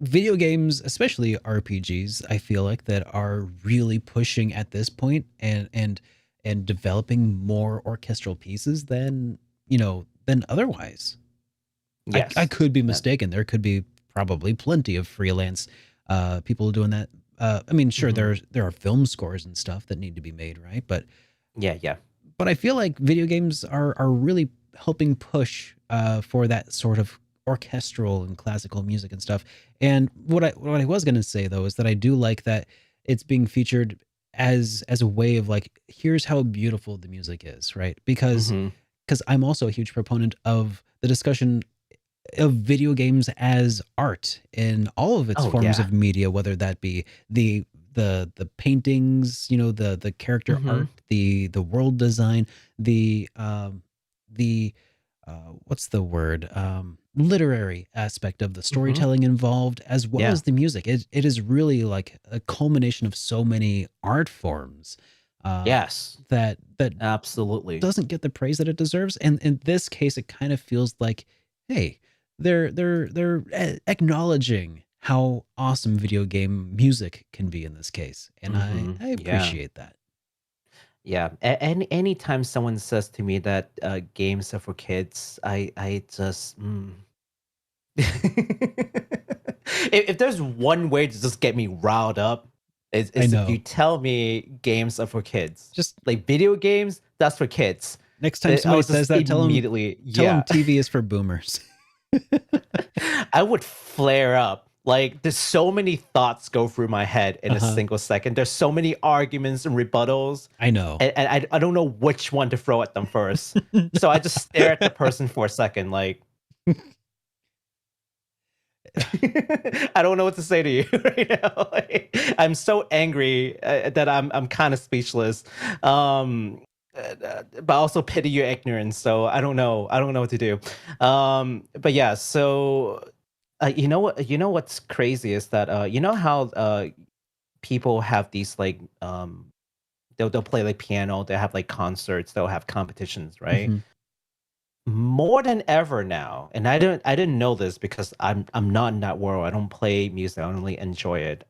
video games, especially RPGs, I feel like that are really pushing at this point and developing more orchestral pieces than, than otherwise.
Yes.
I could be
Yeah.
mistaken. There could be probably plenty of freelance people doing that. I mean, sure,
Mhm.
there are film scores and stuff that need to be made, right?
Yeah.
But I feel like video games are really helping push for that sort of orchestral and classical music and stuff. And what I was gonna say though is that I do like that it's being featured as a way of like, here's how beautiful the music is, right?
Mhm.
Because I'm also a huge proponent of the discussion of video games as art in all of its
Oh,
forms
yeah.
of media, whether that be the paintings, the character art,
Mhm.
the world design, the what's the word, literary aspect of the
Mhm.
storytelling involved, as well
Yeah.
as the music. It is really like a culmination of so many art forms uh,
Yes.
that
Absolutely.
doesn't get the praise that it deserves. And in this case, it kind of feels like, hey, they're acknowledging how awesome video game music can be in this case, and
Mhm.
I
Yeah.
appreciate that.
Yeah. Anytime someone says to me that games are for kids, I just if there's one way to just get me riled up,
I
is if you
know.
tell me games are for kids.
Just
Like video games, that's for kids.
next time
I
somebody
was
says
just
that,
immediately,
tell them
yeah.
TV is for boomers.
I would flare up. Like there's so many thoughts go through my head in a
Uh-huh.
single second. There's so many arguments and rebuttals,
I know.
and I don't know which one to throw at them first. So I just stare at the person for a second, like I don't know what to say to you right now. Like, I'm so angry that I'm kind of speechless. But also pity your ignorance. So I don't know. I don't know what to do. But yeah. So you know what? You know what's crazy is that you know how people have these like they'll play like piano. They have like concerts. They'll have competitions, right?
Mhm.
More than ever now, and I didn't know this because I'm not in that world. I don't play music. I only enjoy it.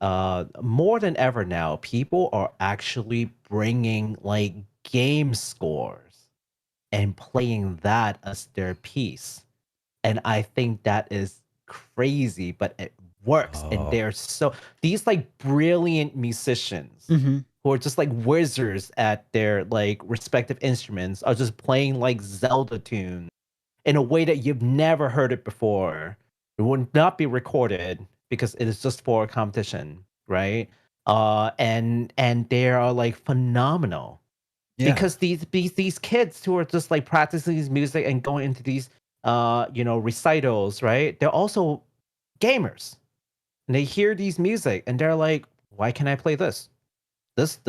More than ever now, people are actually bringing like game scores and playing that as their piece, and I think that is crazy, but it works. And
Oh.
they're so these like brilliant musicians
Mhm.
who are just like wizards at their like respective instruments are just playing like Zelda tunes in a way that you've never heard it before. It would not be recorded because it is just for a competition, right? And they are like phenomenal
Yeah.
because these kids who are just like practicing these music and going into these recitals, right? They're also gamers. And they hear these music and they're like, why can't I play this? This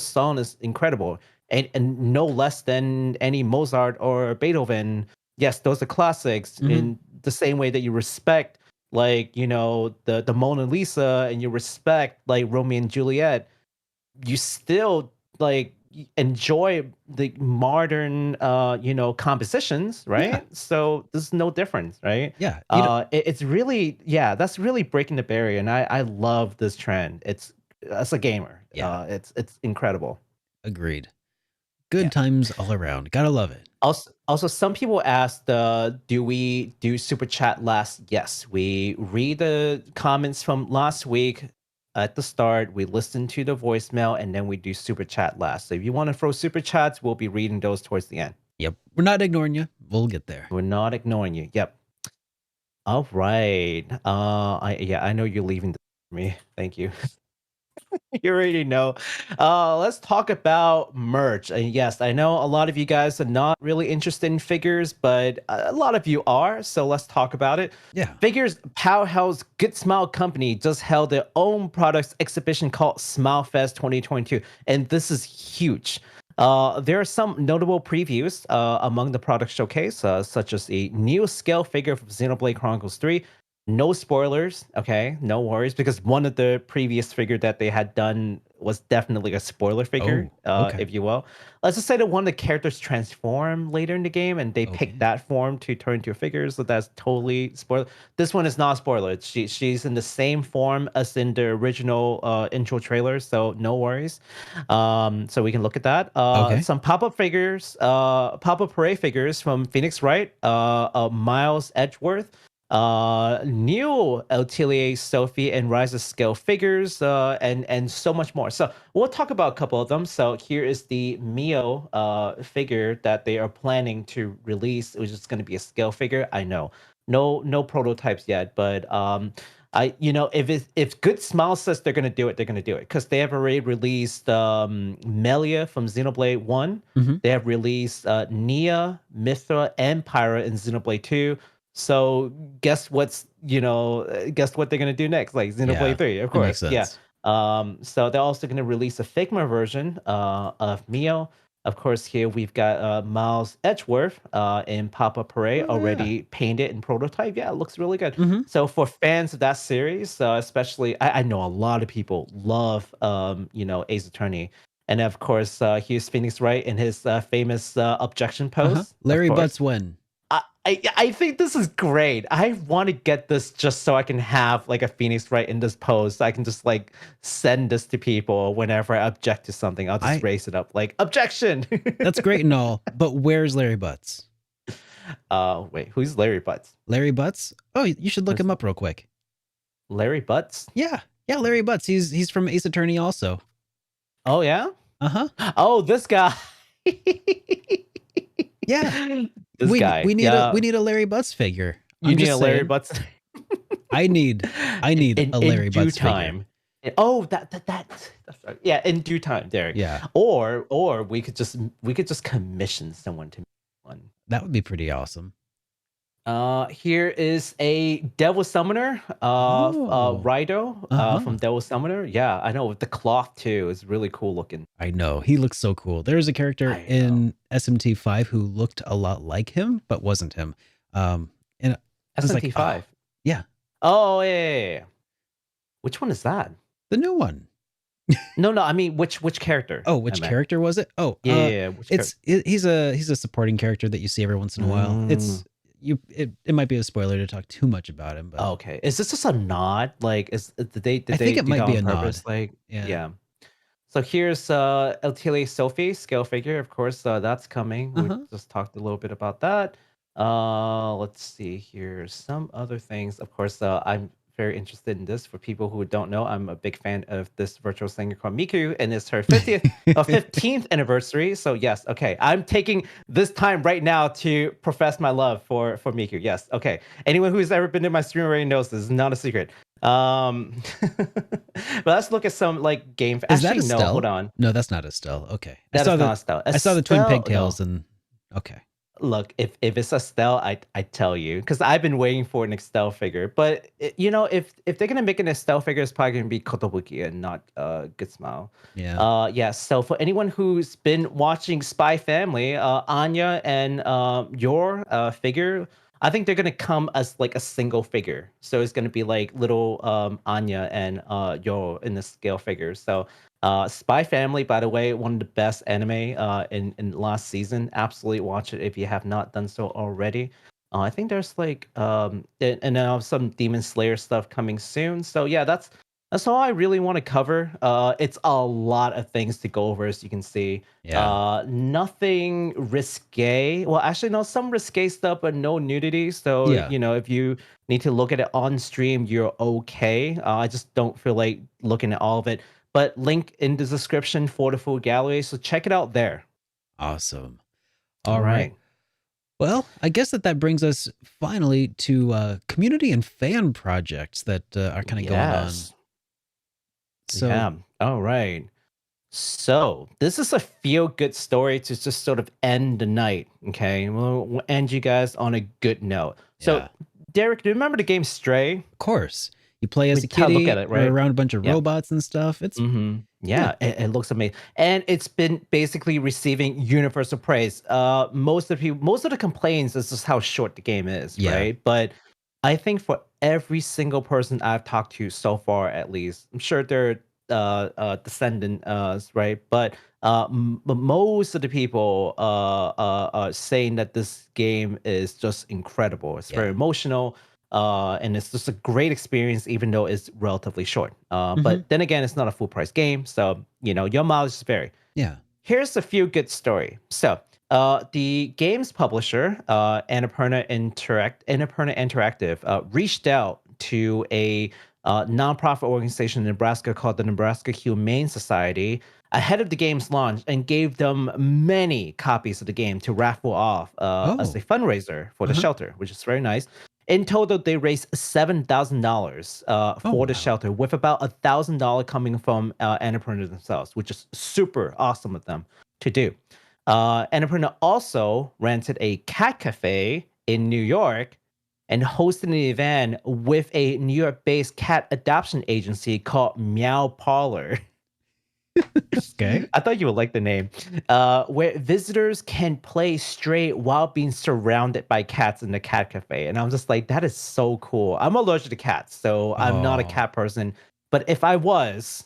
song is incredible. And no less than any Mozart or Beethoven. Yes, those are classics
Mhm.
in the same way that you respect like, the Mona Lisa and you respect like Romeo and Juliet. You still like enjoy the modern compositions,
Yeah.
right? So there's no difference, right?
Yeah.
It's really, yeah, that's really breaking the barrier, and I love this trend. It's as a gamer,
Yeah.
it's incredible.
Agreed. Good
Yeah.
times all around. Gotta love it.
Also, some people asked, do we do super chat last? Yes, we read the comments from last week at the start. We listen to the voicemail, and then we do super chat last. So if you want to throw super chats, we'll be reading those towards the end.
Yep. We're not ignoring you. We'll get there.
We're not ignoring you. Yep. All right. I know you're leaving this for me. Thank you. You already know. Let's talk about merch. And yes, I know a lot of you guys are not really interested in figures, but a lot of you are. So let's talk about it.
Yeah.
Figures Powerhouse Good Smile Company just held their own products exhibition called Smile Fest 2022, and this is huge. There are some notable previews among the product showcase, such as a new scale figure from Xenoblade Chronicles 3, No spoilers, okay? No worries, because one of the previous figure that they had done was definitely a spoiler figure,
Okay.
if you will. Let's just say that one of the characters transform later in the game, and they
Okay.
pick that form to turn into a figure, so that's totally spoiler. This one is not a spoiler. She's in the same form as in the original intro trailer, so no worries. So we can look at that.
Okay.
Some pop-up figures, pop-up parade figures from Phoenix Wright, Miles Edgeworth, new Atelier Sophie and Rise of Scale figures, and so much more. So we'll talk about a couple of them. So here is the Mio figure that they are planning to release, which is going to be a scale figure. I know, no prototypes yet, but if Good Smile says they're gonna do it, they're gonna do it, because they have already released Melia from Xenoblade 1.
Mhm.
They have released Nia, Mithra, and Pyra in Xenoblade 2. So guess what they're gonna do next? Like Xenoblade
Yeah,
3, of
that makes
course. Yeah.
sense.
So they're also gonna release a Figma version of Mio. Of course, here we've got Miles Edgeworth in Papa Parade
Oh, yeah.
already painted and prototype. Yeah, it looks really good.
Mhm.
So for fans of that series, especially, I know a lot of people love Ace Attorney. And of course, here's Phoenix Wright in his famous objection pose.
Larry
of course.
Butts win.
I think this is great. I want to get this just so I can have like a Phoenix Wright in this pose. So I can just like send this to people whenever I object to something. I'll just raise it up like objection.
That's great and all, but where's Larry Butts?
Wait, who's Larry Butts?
Larry Butts? Oh, you should look him up real quick.
Larry Butts?
Yeah, Larry Butts. He's from Ace Attorney also.
Oh yeah.
Oh,
this guy.
Yeah.
This guy.
We need a Larry Butts figure.
You need a Larry Butts.
I need a Larry Butts
time.
figure.
That's right. Yeah, in due time, Derek.
Yeah.
Or we could just commission someone to make one.
That would be pretty awesome.
Here is a Devil Summoner, Rido, from Devil Summoner. Yeah, I know, with the cloth too. It's really cool looking.
I know. He looks so cool. There's a character in SMT5 who looked a lot like him, but wasn't him. And
SMT5.
Like, yeah.
Oh, yeah. Which one is that?
The new one.
No, I mean which character?
Oh, which character was it? Oh,
yeah.
He's a supporting character that you see every once in a while. It might be a spoiler to talk too much about him. But
okay, is this just a nod? Like, did they
I think it might be a
purpose?
nod.
Like,
yeah.
So here's Atelier Sophie scale figure. Of course, that's coming. We just talked a little bit about that. Let's see here. Some other things. Of course, I'm very interested in this. For people who don't know, I'm a big fan of this virtual singer called Miku, and it's her 15th anniversary. So yes, okay, I'm taking this time right now to profess my love for Miku. Yes, okay. Anyone who's ever been in my stream already knows this is not a secret. But let's look at some like game.
Is that
Actually,
Estelle?
No, hold on.
No, that's not Estelle. Okay,
That is not Estelle.
I saw the twin
Estelle,
pigtails
no.
and okay.
Look, if it's Estelle, I tell you, because I've been waiting for an Estelle figure. But if they're gonna make an Estelle figure, it's probably gonna be Kotobuki and not Good Smile.
Yeah.
So for anyone who's been watching Spy Family, Anya and your figure, I think they're gonna come as like a single figure. So it's gonna be like little Anya and Yo in the scale figure. So. Spy Family, by the way, one of the best anime in last season. Absolutely watch it if you have not done so already. I think there's like and some Demon Slayer stuff coming soon. So yeah, that's all I really want to cover. It's a lot of things to go over, as you can see.
Yeah.
Nothing risque. Well, actually, no, some risque stuff, but no nudity. So
Yeah.
if you need to look at it on stream, you're okay. I just don't feel like looking at all of it. But link in the description for the full gallery, so check it out there.
Awesome. All right. Well, I guess that brings us finally to community and fan projects that are kind of going on. So,
yeah. All right. So this is a feel-good story to just sort of end the night. Okay, we'll end you guys on a good note. So, Derek, do you remember the game Stray?
Of course. You play as a kitty,
look at it, right?
around a bunch of robots and stuff. It's
it looks amazing, and it's been basically receiving universal praise. Most of the complaints is just how short the game is, right? But I think for every single person I've talked to so far, at least, I'm sure they're descendant, right? But most of the people are saying that this game is just incredible. It's very emotional, and it's just a great experience, even though it's relatively short. But then again, it's not a full price game, so your mileage vary.
Yeah.
Here's a few good story. So, the game's publisher, Annapurna Interactive, reached out to a nonprofit organization in Nebraska called the Nebraska Humane Society ahead of the game's launch and gave them many copies of the game to raffle off as a fundraiser for the shelter, which is very nice. In total, they raised $7,000 for the shelter, with about $1,000 coming from Annapurna themselves, which is super awesome of them to do. Annapurna also rented a cat cafe in New York and hosted an event with a New York-based cat adoption agency called Meow Parlor.
Okay.
I thought you would like the name. Where visitors can play Stray while being surrounded by cats in the cat cafe. And I'm just like, that is so cool. I'm allergic to cats, so I'm not a cat person. But if I was,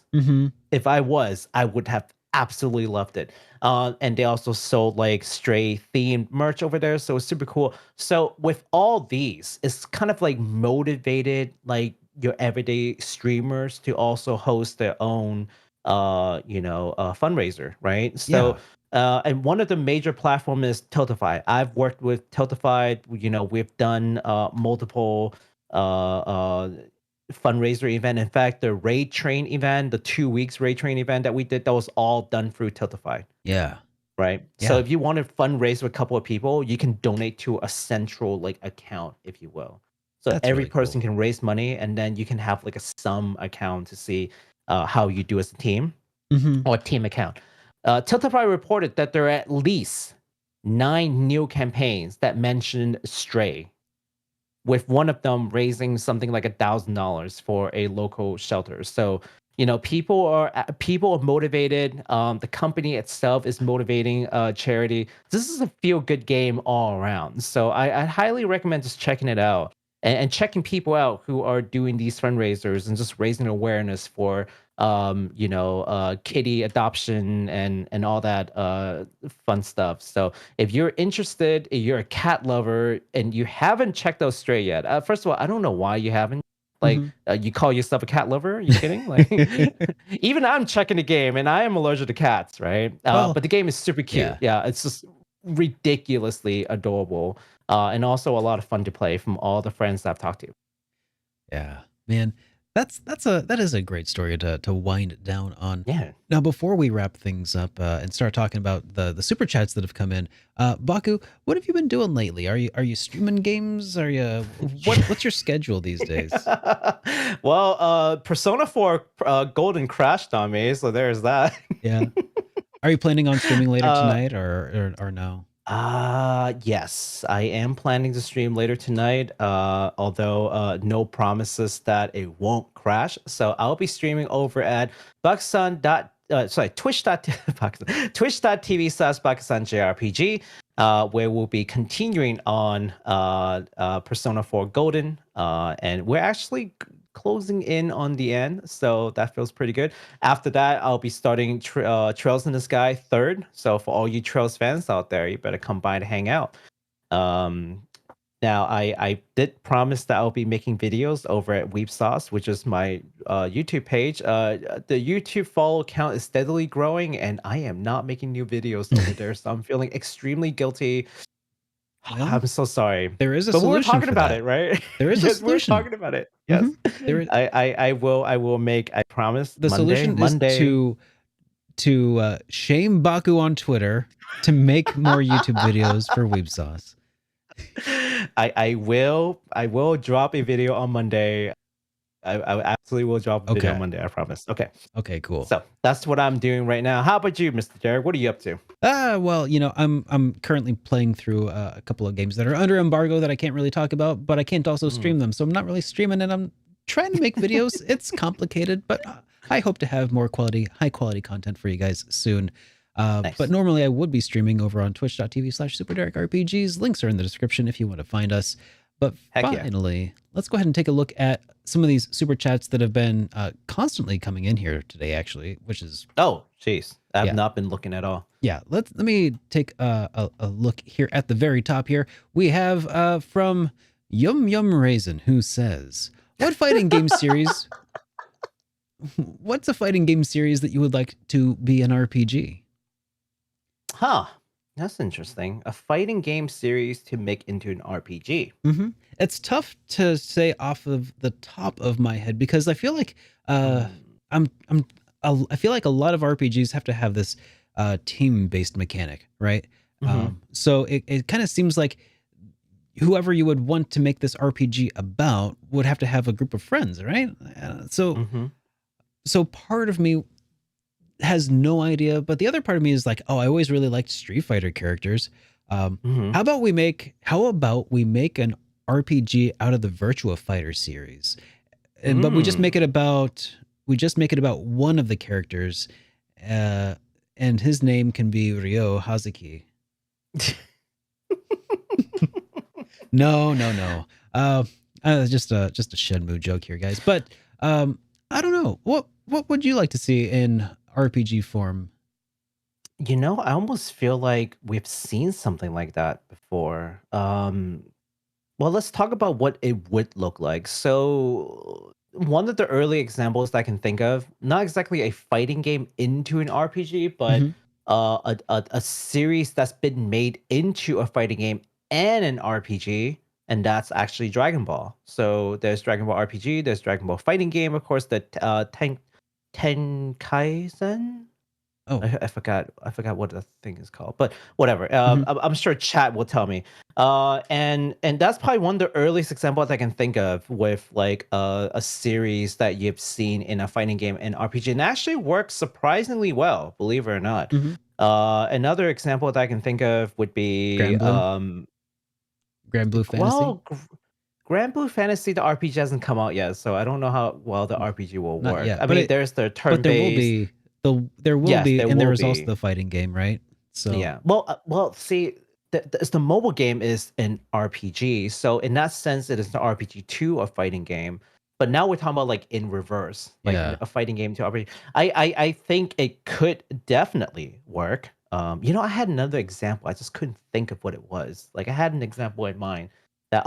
I would have absolutely loved it. And they also sold like Stray themed merch over there, so it's super cool. So with all these, it's kind of like motivated like your everyday streamers to also host their own fundraiser, right? So and one of the major platform is Tiltify. I've worked with Tiltify. We've done multiple fundraiser event. In fact, the Raid Train event, the 2 weeks Raid Train event that we did, that was all done through Tiltify.
Yeah.
Right.
Yeah.
So if you want to fundraise with a couple of people, you can donate to a central like account, if you will. So
That's
every
really
person
cool.
can raise money, and then you can have like a sum account to see how you do as a team, or a team account. Tiltify reported that there are at least 9 new campaigns that mentioned Stray, with one of them raising something like $1,000 for a local shelter. So people are motivated. The company itself is motivating charity. This is a feel good game all around. So I highly recommend just checking it out and checking people out who are doing these fundraisers and just raising awareness for kitty adoption and all that fun stuff. So if you're interested, if you're a cat lover and you haven't checked out Stray yet, first of all, I don't know why you haven't. Like, you call yourself a cat lover? Are you kidding? Like, even I'm checking the game, and I am allergic to cats, right? But the game is super cute. Yeah, it's just ridiculously adorable, and also a lot of fun to play from all the friends that I've talked to.
Yeah, man. That is a great story to wind down on.
Yeah.
Now, before we wrap things up and start talking about the super chats that have come in, Baku, what have you been doing lately? Are you streaming games? Are you what's your schedule these days?
Well, Persona 4 Golden crashed on me, so there's that.
Yeah. Are you planning on streaming later tonight or no?
Yes, I am planning to stream later tonight. Although no promises that it won't crash. So I'll be streaming over at twitch.tv/BakusanJRPG, where we'll be continuing on Persona 4 Golden. And we're actually closing in on the end, so that feels pretty good. After that, I'll be starting Trails in the Sky 3rd. So for all you Trails fans out there, you better come by to hang out. Now, I did promise that I'll be making videos over at Weep Sauce, which is my YouTube page. The YouTube follow count is steadily growing, and I am not making new videos over there, so I'm feeling extremely guilty.
Well,
I'm so sorry.
There is a
but
solution.
we're talking
for
about
that.
it, right?
There is a
Yes,
solution.
we're talking about it. Yes,
There is,
I will make. I promise.
the solution
Monday.
is to shame Baku on Twitter to make more YouTube videos for Weeb Sauce.
I will drop a video on Monday. I absolutely will drop a video on Monday. I promise. Okay.
Okay, cool.
So that's what I'm doing right now. How about you, Mr. Derek? What are you up to?
Well, I'm currently playing through a couple of games that are under embargo that I can't really talk about, but I can't also stream them. So I'm not really streaming, and I'm trying to make videos. It's complicated, but I hope to have more high quality content for you guys soon.
Nice.
But normally I would be streaming over on twitch.tv/SuperDerek RPGs. Links are in the description if you want to find us. But
Heck yeah.
finally, let's go ahead and take a look at some of these super chats that have been constantly coming in here today, actually, which is
Oh, jeez. I've
Yeah.
not been looking at all.
yeah. Let me take a look here at the very top here. We have from Yum Yum Raisin, who says, "What fighting game series? What's a fighting game series that you would like to be an RPG?"
Huh. That's interesting. A fighting game series to make into an RPG.
Mm-hmm. It's tough to say off of the top of my head because I feel like I feel like a lot of RPGs have to have this team-based mechanic, right?
Mhm.
So it kind of seems like whoever you would want to make this RPG about would have to have a group of friends, right?
Mhm.
So part of me has no idea, but the other part of me is like, oh, I always really liked Street Fighter characters.
Mhm.
How about we make an RPG out of the Virtua Fighter series, but we just make it about one of the characters, and his name can be Ryo Hazuki. No. Just a Shenmue joke here, guys. But I don't know. What would you like to see in RPG form?
You know, I almost feel like we've seen something like that before. Well, let's talk about what it would look like. So, one of the early examples that I can think of, not exactly a fighting game into an RPG, but
Mhm.
a series that's been made into a fighting game and an RPG, and that's actually Dragon Ball. So there's Dragon Ball RPG, there's Dragon Ball fighting game, of course, the Tenkaizen.
Oh,
I forgot what the thing is called, but whatever.
Mhm.
I'm sure chat will tell me. And that's probably one of the earliest examples I can think of with like a series that you've seen in a fighting game and RPG, and actually works surprisingly well, believe it or not.
Mhm.
Another example that I can think of would be
Grand Blue? Grand Blue Fantasy?
well, Grand Blue Fantasy. The RPG hasn't come out yet, so I don't know how well the RPG will
Not
work.
yet,
I
but
mean, there's the
but there will
turn-based.
be
Yes, there
and there
will
is also
be.
the fighting game, right? So
Yeah. Well, see, the mobile game is an RPG, so in that sense, it is an RPG to a fighting game. But now we're talking about like in reverse, like
Yeah.
a fighting game to RPG. I think it could definitely work. You know, I had another example. I just couldn't think of what it was. Like I had an example in mind that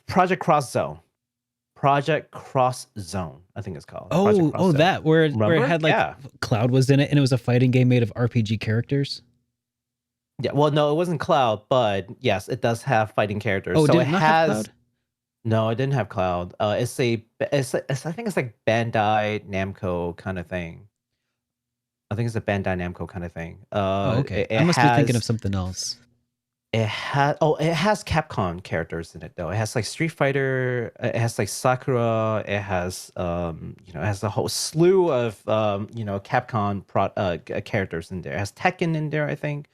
Project Cross Zone, I think it's called. Project Cross Zone.
that where it
Remember?
had like
Yeah.
Cloud was in it and it was a fighting game made of RPG characters.
Yeah, well, no, it wasn't Cloud, but yes, it does have fighting characters.
Oh,
So
did
it
it not have
has
Cloud?
no, it didn't have Cloud. It's I think it's like Bandai Namco kind of thing. I think it's a Bandai Namco kind of thing.
Oh, okay.
It
I must be thinking
has
of something else.
it has Capcom characters in it though. It has like Street Fighter, it has like Sakura, it has it has a whole slew of Capcom characters in there. It has Tekken in there, I think.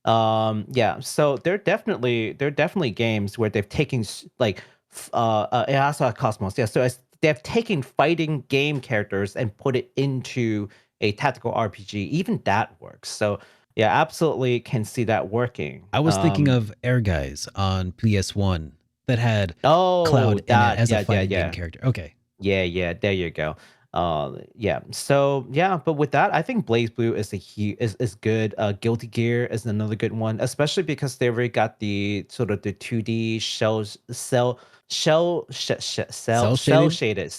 Yeah, so they're definitely games where they've taken it also has Cosmos. Yeah, so they've taken fighting game characters and put it into a tactical RPG. Even that works. So yeah, absolutely can see that working.
I was thinking of Air Guys on PS1 that had Cloud in it
that
as a
yeah,
fighting game character. Okay.
yeah, there you go. Yeah. So yeah, but with that, I think Blaze Blue is is good. Guilty Gear is another good one, especially because they already got the sort of the 2D cell shaded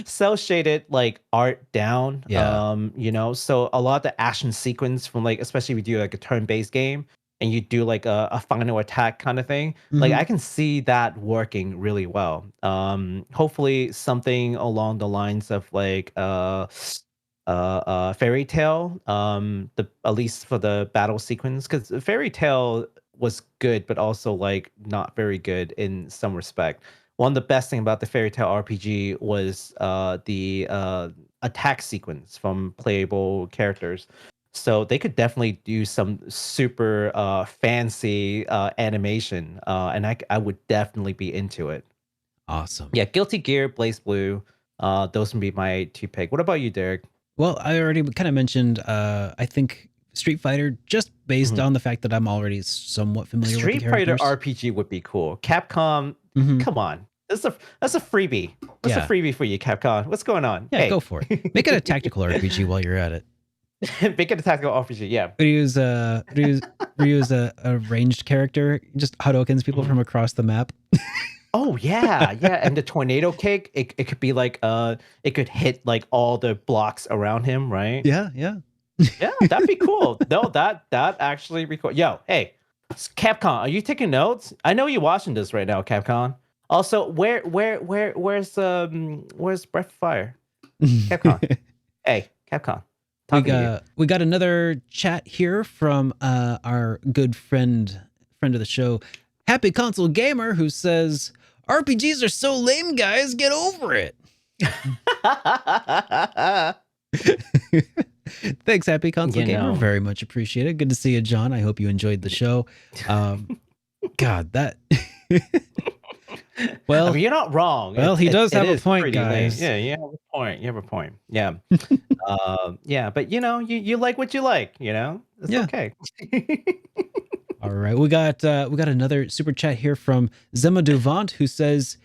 cell shaded like art down.
Yeah.
So a lot of the action sequence from like, especially if you do like a turn-based game and you do like a final attack kind of thing, like
Mhm.
I can see that working really well. Hopefully something along the lines of like Fairy Tale, at least for the battle sequence, because Fairy Tale was good but also like not very good in some respect. One of the best thing about the Fairy Tale RPG was the attack sequence from playable characters. So they could definitely do some super fancy animation, and I would definitely be into it.
Awesome.
Yeah, Guilty Gear, Blaze Blue, those would be my two pick. What about you, Derek?
Well, I already kind of mentioned I think Street Fighter, just based on the fact that I'm already somewhat familiar with the
Street Fighter
characters.
RPG would be cool. Capcom,
Mhm.
come on. That's a freebie. That's
Yeah.
a freebie for you, Capcom. What's going on?
Yeah,
Hey,
go for it. Make it a tactical RPG while you're at it.
make it a tactical RPG. Yeah.
Ryu's a ranged character, just Hadokens people from across the map.
Oh yeah, yeah. And the tornado kick, it could be like it could hit like all the blocks around him, right?
Yeah, yeah.
Yeah, that'd be cool. No, that actually be cool. Yo, hey, Capcom, are you taking notes? I know you're watching this right now, Capcom. Also, where's Breath of Fire? Capcom. Hey, Capcom. Talking to you.
We got another chat here from our good friend of the show, Happy Console Gamer, who says RPGs are so lame, guys. Get over it. Thanks, Happy Console
You
Gamer.
know.
Very much appreciated. Good to see you, John. I hope you enjoyed the show. God, that. Well,
I mean, you're not wrong.
Well, he does have a
is
point,
pretty lame.
guys.
Yeah, you have a point. You have a point. Yeah. Yeah, but you know, you like what you like, you know? It's
Yeah.
okay.
all right. We got another super chat here from Zema Duvant, who says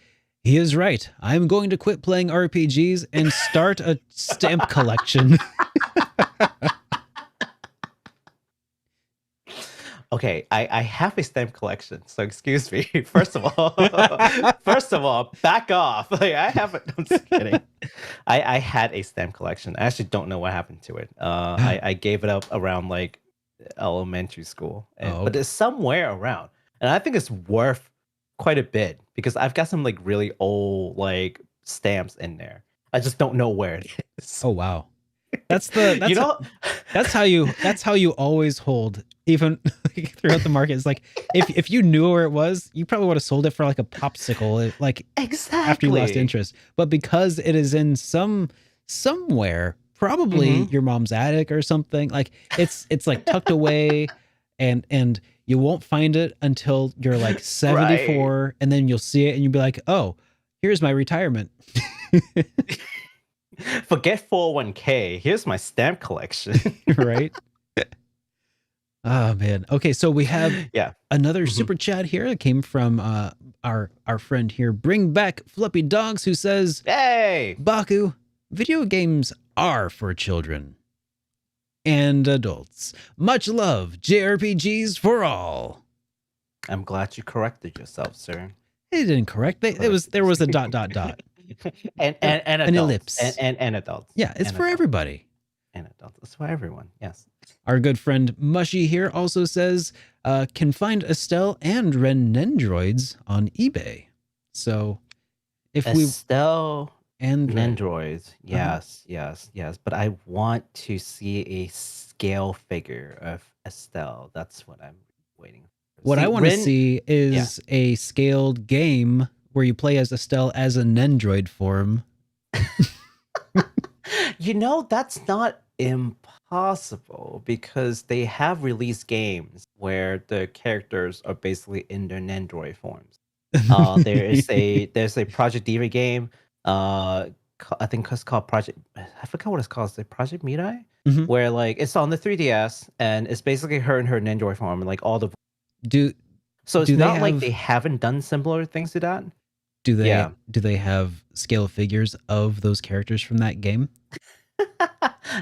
he is right. I'm going to quit playing RPGs and start a stamp collection.
Okay, I have a stamp collection, so excuse me. First of all, back off. Like I haven't. I'm just kidding. I had a stamp collection. I actually don't know what happened to it. I gave it up around like elementary school, but it's somewhere around, and I think it's worth quite a bit because I've got some like really old like stamps in there. I just don't know where it is.
Oh wow. That's how you always hold even throughout the market. It's like if you knew where it was, you probably would have sold it for like a popsicle, like
Exactly.
after you lost interest. But because it is in somewhere, probably your mom's attic or something, like it's like tucked away, and you won't find it until you're like 74, and then you'll see it and you'll be like, oh, here's my retirement.
Forget 401k. Here's my stamp collection.
Right? Oh man. Okay, so we have another super chat here that came from our friend here, Bring Back Fluffy Dogs, who says,
Hey,
Baku, video games are for children and adults. Much love, JRPGs for all.
I'm glad you corrected yourself, sir.
They didn't correct. There was a dot.
and
An
adults.
ellipse.
And adults.
Yeah, it's
And
for
adults.
everybody.
And adults. It's for everyone. Yes.
Our good friend Mushy here also says, can find Estelle and Ren Nendroids on eBay. So if
Estelle
and Ren.
Nendroids. Yes. But I want to see a scale figure of Estelle. That's what I'm waiting for.
What I want to see is
Yeah.
a scaled game where you play as Estelle as a Nendroid form.
You know, that's not impossible because they have released games where the characters are basically in their Nendroid forms. There's a Project Diva game. I think it's called Project. I forgot what it's called. Is it Project Mirai?
Mhm.
Where like it's on the 3DS and it's basically her in her Nendroid form and like all the. So it's
do they
not like
have-
they haven't done similar things to that.
Do they
Yeah.
do they have scale figures of those characters from that game?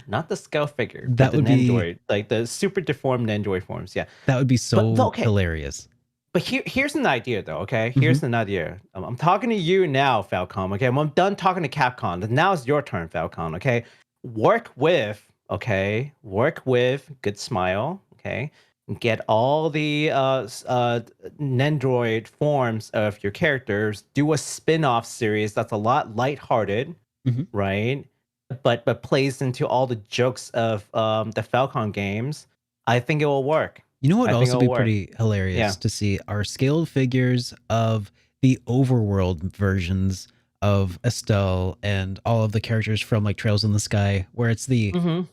Not the scale figure,
That
but the
would be-
Nendroid, like the super deformed Nendroid forms. Yeah.
That would be so
But, okay.
hilarious.
But here's an idea, though. Okay, here's an idea. I'm talking to you now, Falcon. Okay, I'm done talking to Capcom. Now it's your turn, Falcon. Okay, work with Good Smile. Okay, get all the Nendroid forms of your characters. Do a spin-off series that's a lot lighthearted, right? But plays into all the jokes of the Falcon games. I think it will work.
You know what
I
would
think
also be
it'll work.
pretty hilarious
Yeah.
to see are scaled figures of the overworld versions of Estelle and all of the characters from like Trails in the Sky, where it's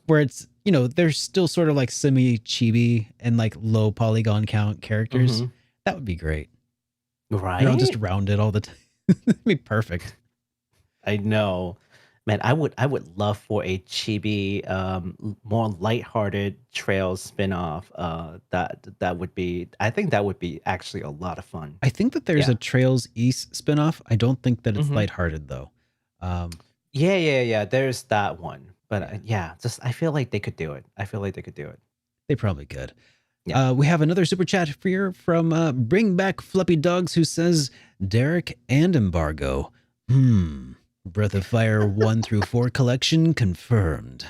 where it's, you know, they're still sort of like semi-chibi and like low polygon count characters. That would be great.
Right?
You know, just rounded all the time. That'd be perfect.
I know. Man, I would love for a chibi, more lighthearted Trails spin-off. That would be. I think that would be actually a lot of fun.
I think that there's
Yeah.
a Trails East spinoff. I don't think that it's
Mhm.
lighthearted though.
Yeah. There's that one, but yeah, just I feel like they could do it. I feel like they could do it.
They probably could.
Yeah.
We have another super chat here from Bring Back Fluffy Dogs, who says Derek and Embargo. Breath of Fire 1 through 4 collection confirmed.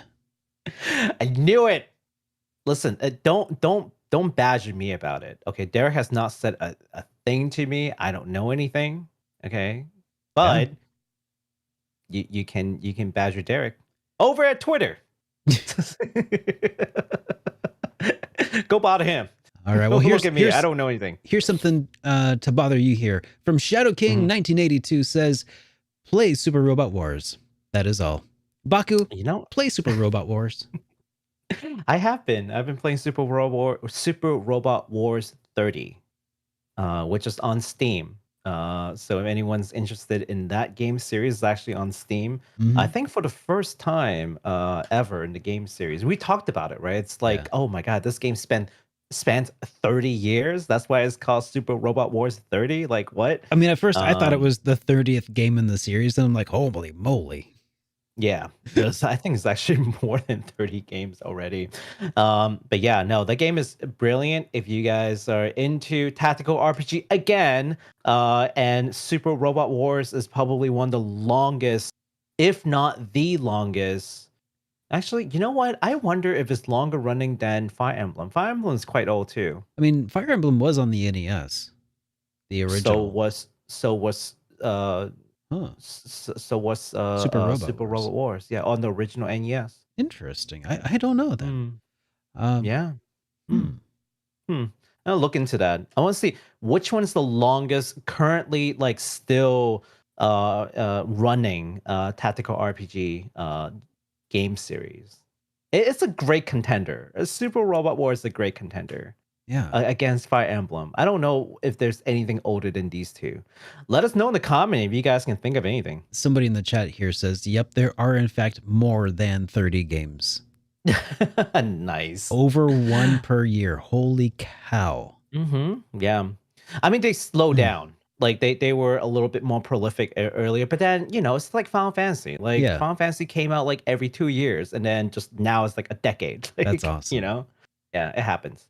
I knew it. Listen, don't badger me about it. Okay, Derek has not said a thing to me. I don't know anything. Okay, but you can badger Derek over at Twitter. Go bother him.
All right. Well,
Look at me. I don't know anything.
Here's something to bother you here. From Shadow King 1982 says, play Super Robot Wars. That is all. Baku, play Super Robot Wars.
I've been playing Super Robot Wars 30, which is on Steam. So if anyone's interested in that game series, it's actually on Steam. I think for the first time ever in the game series, we talked about it, right? It's like, oh my god, this game spans 30 years. That's why it's called Super Robot Wars 30. Like what?
I mean, at first I thought it was the 30th game in the series, and I'm like, holy moly.
Yeah, I think it's actually more than 30 games already. But yeah, no, the game is brilliant. If you guys are into tactical RPG again, and Super Robot Wars is probably one of the longest, if not the longest. Actually, you know what? I wonder if it's longer running than Fire Emblem. Fire Emblem is quite old too.
I mean, Fire Emblem was on the NES, the original.
So was Super Robot Wars? Yeah, on the original NES.
Interesting. I don't know that.
Yeah. I'll look into that. I want to see which one's the longest currently, like still running tactical RPG game series. It's a great contender. Super Robot Wars is a great contender.
Yeah.
Against Fire Emblem. I don't know if there's anything older than these two. Let us know in the comment if you guys can think of anything.
Somebody in the chat here says, yep, there are in fact more than 30 games.
Nice.
Over one per year. Holy cow.
Yeah. I mean, they slow down. Like they were a little bit more prolific earlier, but then, it's like Final Fantasy. Like Final Fantasy came out like every 2 years, and then just now it's like a decade. Like,
that's awesome.
Yeah, it happens.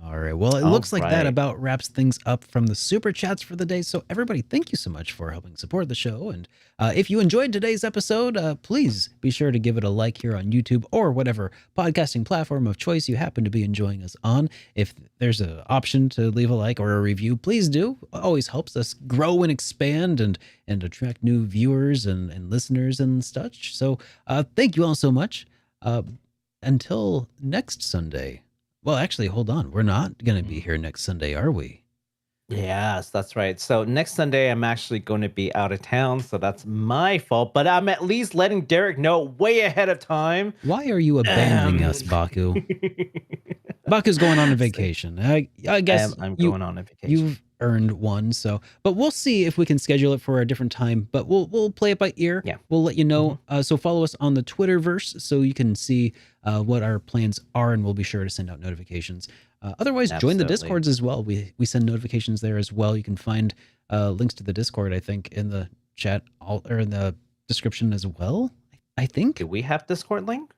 All right. Well, it looks like that about wraps things up from the super chats for the day. So everybody, thank you so much for helping support the show. And if you enjoyed today's episode, please be sure to give it a like here on YouTube or whatever podcasting platform of choice you happen to be enjoying us on. If there's an option to leave a like or a review, please do. It always helps us grow and expand and attract new viewers and listeners and such. So thank you all so much. Until next Sunday. Well, actually, hold on. We're not going to be here next Sunday, are we?
Yes, that's right. So next Sunday, I'm actually going to be out of town, so that's my fault. But I'm at least letting Derek know way ahead of time.
Why are you abandoning us, Baku? Baku's going on a vacation. I guess
I'm going on a vacation.
You've earned one, but we'll see if we can schedule it for a different time. But we'll play it by ear.
Yeah,
we'll let you know. So follow us on the Twitterverse so you can see what our plans are, and we'll be sure to send out notifications. Otherwise, join the Discords as well. We send notifications there as well. You can find links to the Discord, I think, in the chat or in the description as well. I think.
Do we have Discord link?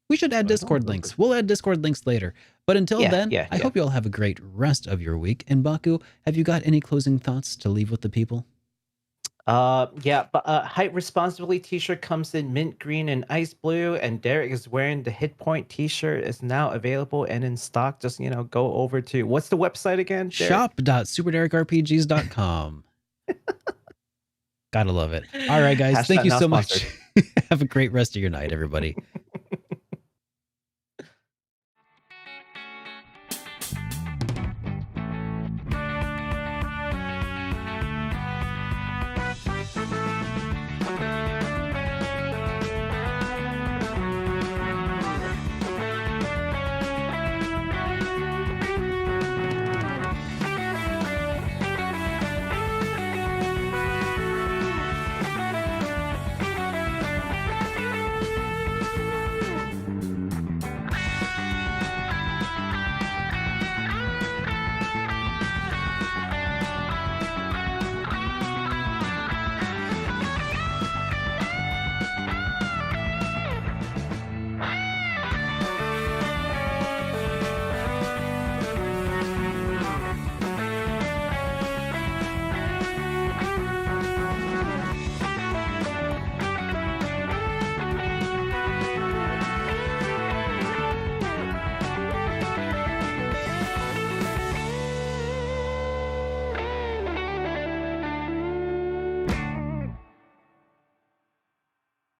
We should add Discord links. We'll add Discord links later. But until then, I hope you all have a great rest of your week. And Baku, have you got any closing thoughts to leave with the people?
But Height Responsibly t-shirt comes in mint green and ice blue, and Derek is wearing the HitPoint t-shirt. Is now available and in stock. Just go over to what's the website again?
Shop.superderekrpgs.com. Gotta love it. All right, guys. Thank you so much. Have a great rest of your night, everybody.